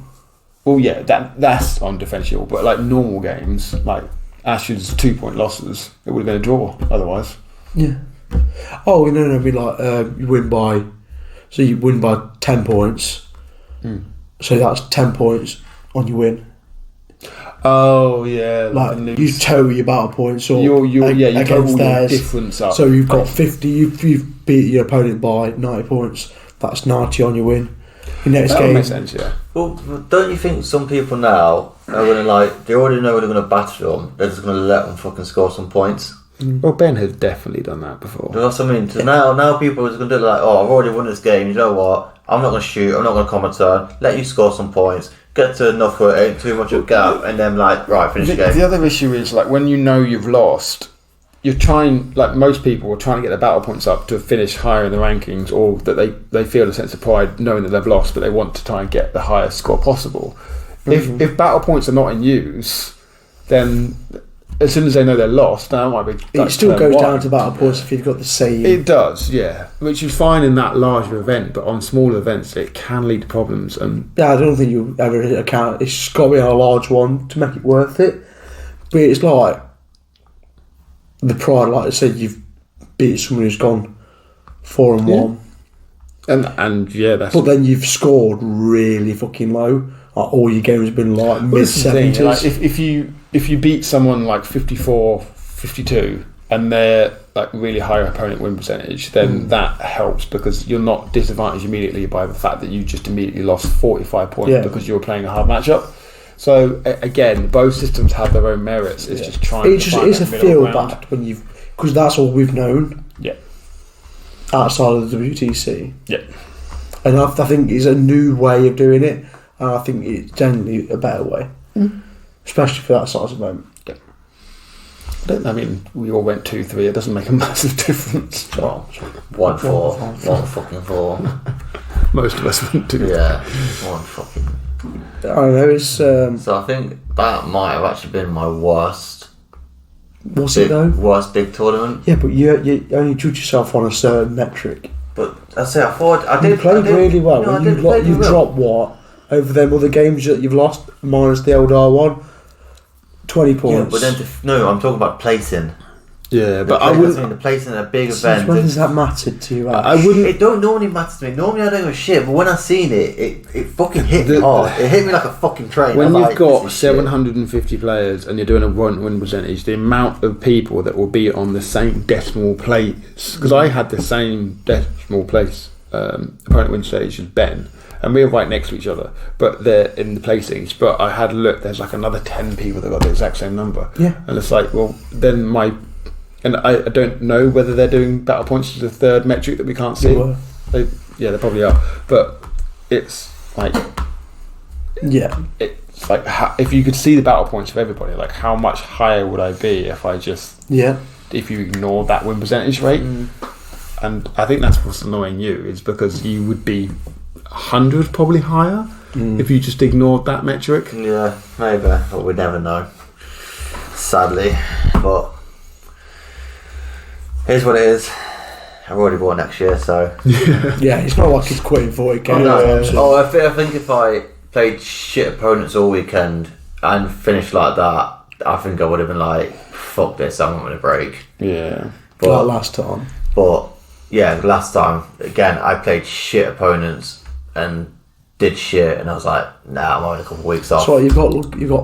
well, yeah, that's on differential. But like normal games, like Ash's 2-point losses, it would have been a draw otherwise. Yeah. Oh no, it'd be like you win by 10 points. So that's 10 points on your win. Oh yeah, Like you total your battle points up you against total your theirs. difference up. So you've got 50. You've beat your opponent by 90 points. That's 90 on your win. Your next that game. makes sense, yeah. Well, don't you think some people now are going to they already know they're going to batter them, they're just going to let them fucking score some points? Well, Ben has definitely done that before. That's what I mean. So now people are going to do like, oh, I've already won this game, you know what? I'm not going to shoot, I'm not going to comment turn, let you score some points, get to enough where it ain't too much of a gap, and then right, finish the game. The other issue is when you know you've lost, you're trying, most people are trying to get their battle points up to finish higher in the rankings, or that they feel a sense of pride knowing that they've lost, but they want to try and get the highest score possible. Mm-hmm. If battle points are not in use, then as soon as they know they're lost, that might be. It still goes down to battle points if you've got the same. It does, yeah. Which is fine in that larger event, but on smaller events, it can lead to problems. And I don't think you ever account. It's just got to be on a large one to make it worth it. But it's like the pride, like I said, you've beat someone who's gone 4-1, and yeah, that's. But then you've scored really fucking low. Like all your games have been like mid-70s. Like if you beat someone like 54, 52, and they're like really high opponent win percentage, then that helps because you're not disadvantaged immediately by the fact that you just immediately lost 45 points because you were playing a hard matchup. So again, both systems have their own merits. It's just trying. It's a feel bad when because that's all we've known. Yeah. Outside of the WTC. Yeah. And I think it's a new way of doing it, and I think it's generally a better way, especially for that size event. Yeah. I mean, we all went 2-3. It doesn't make a massive difference. Well, 1-4, 1-4. Most of us went 2. Yeah, 1 fucking. I don't know. It's So I think that might have actually been my worst. Was it though? Worst big tournament. Yeah, but you only judge yourself on a certain metric. But I thought I did. You played really well. No, you dropped what over them other games that you've lost minus the old R1. 20 points. Yeah, but then I'm talking about placing. Yeah, but I wouldn't. The placing in a big Since event. when does that matter to you? I wouldn't. It don't normally matter to me. Normally I don't give a shit. But when I seen it fucking hit me hard. It hit me like a fucking train. When you've got 750 players and you're doing a win percentage, the amount of people that will be on the same decimal place. Because I had the same decimal place opponent win stage as Ben, and we were right next to each other, but they're in the placings. But I had a look. There's like another 10 people that got the exact same number. Yeah, and it's like, well, then and I don't know whether they're doing battle points as a third metric that we can't see. They probably are. But it's like, it's like if you could see the battle points of everybody, like how much higher would I be if if you ignore that win percentage rate? And I think that's what's annoying you, is because you would be 100 probably higher if you just ignored that metric. Yeah, maybe, but we'd never know. Sadly, but. Here's what it is. I've already bought next year, so. Yeah, it's not like it's quitting 40k. I think if I played shit opponents all weekend and finished like that, I think I would have been like, fuck this, I'm going to break. Yeah. But like last time. But yeah, last time, again, I played shit opponents and did shit, and I was like, nah, I'm having a couple of weeks off. So you've got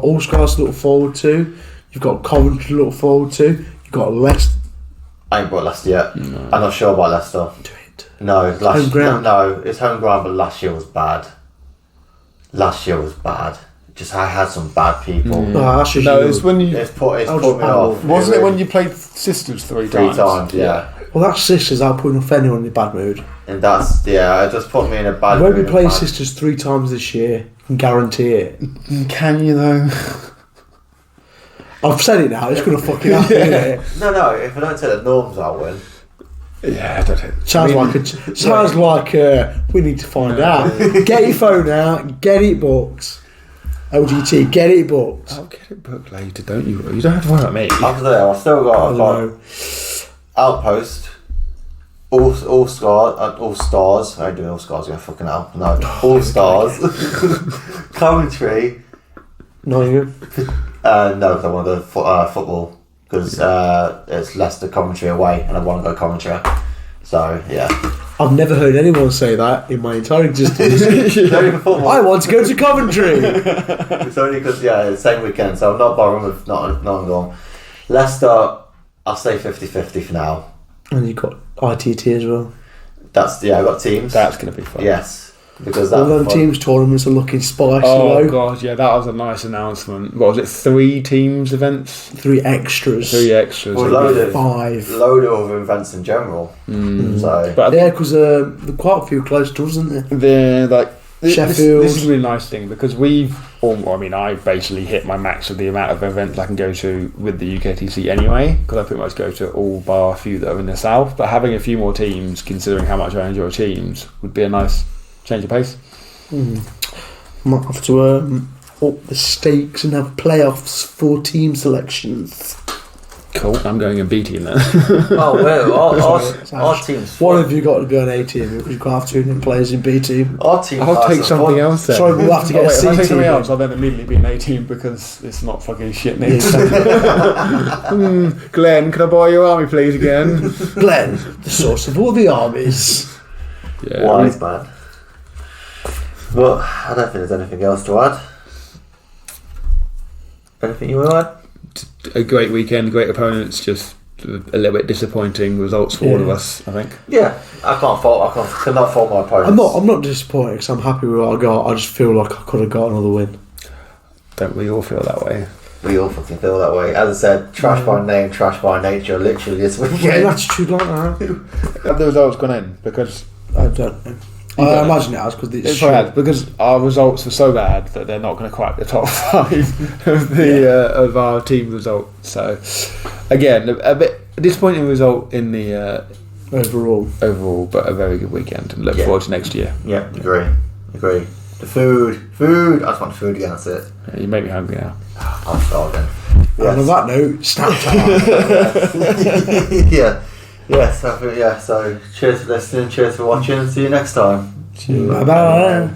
All Scars to look forward to, you've got Coventry to look forward to, you've got Leicester. I ain't bought Leicester yet. No. I'm not sure about Leicester. Do it. No, home ground. No, it's home ground, but last year was bad. Just I had some bad people. It's when you. It's put me off. Wasn't it when you played Sisters three times? Yeah. Well, that's Sisters. I'll put enough anyone in a bad mood. And that's it just put me in a bad mood. When we play Sisters 3 times this year, I can guarantee it. Can you though? I've said it now. It's gonna fucking happen. Isn't it? No. If I don't say the Norms, I'll win. Yeah, I don't know. Sounds like we need to find out. Get your phone out. Get it booked. LGT, get it booked. I'll get it booked later, don't you? You don't have to worry about me. After that, I've still got Outpost, All Stars. I ain't doing All Stars. You're fucking hell. No, All Stars. Coventry. Nottingham. No, because I want to go football, because it's Leicester Coventry away, and I want to go Coventry. So yeah. I've never heard anyone say that in my entire existence. I want to go to Coventry. It's only because, it's the same weekend, so I'm not bothering with not going. Leicester, I'll say 50-50 for now. And you've got ITT as well. I've got teams. That's going to be fun. Yes. Because all them teams tournaments are looking spicy. Oh god, yeah, that was a nice announcement. What was it? 3 teams events, 3 extras. 3 extras. Well, load of events in general. So, but because there are quite a few close to us, isn't there? They're like Sheffield. This is a really nice thing because I basically hit my max of the amount of events I can go to with the UKTC anyway, because I pretty much go to all bar a few that are in the south. But having a few more teams, considering how much I enjoy teams, would be a nice change of pace. Might have to up the stakes and have playoffs for team selections. Cool. I'm going in B team then. our team's What have you got to be on A team? Because you can't have 2 players in B team. Our team. I'll take something else then. Sorry, we'll have to get a C if I take team. something else, I'll then immediately be an A team because it's not fucking shit names. Glenn, can I borrow your army please again? Glenn, the source of all the armies. Yeah. Wise man. Well, I don't think there's anything else to add. Anything you want to add? A great weekend, great opponents, just a little bit disappointing results for all of us, I think. Yeah, I cannot fault my opponents. I'm not disappointed because I'm happy with what I got. I just feel like I could have got another win. Don't we all feel that way? We all fucking feel that way. As I said, trash by name, trash by nature, literally this weekend. Yeah, attitude like that. Have the results gone in? Because I don't know. I imagine it has because our results were so bad that they're not going to crack the top 5 of the of our team result. So again, a bit disappointing result in the overall, but a very good weekend, and look forward to next year. Yeah, agree. The food. I just want food again. That's it. Yeah, you make me hungry now. I'm starving. Yes. And on that note, snap time. Yeah. Yes, so cheers for listening, cheers for watching, see you next time. Bye bye.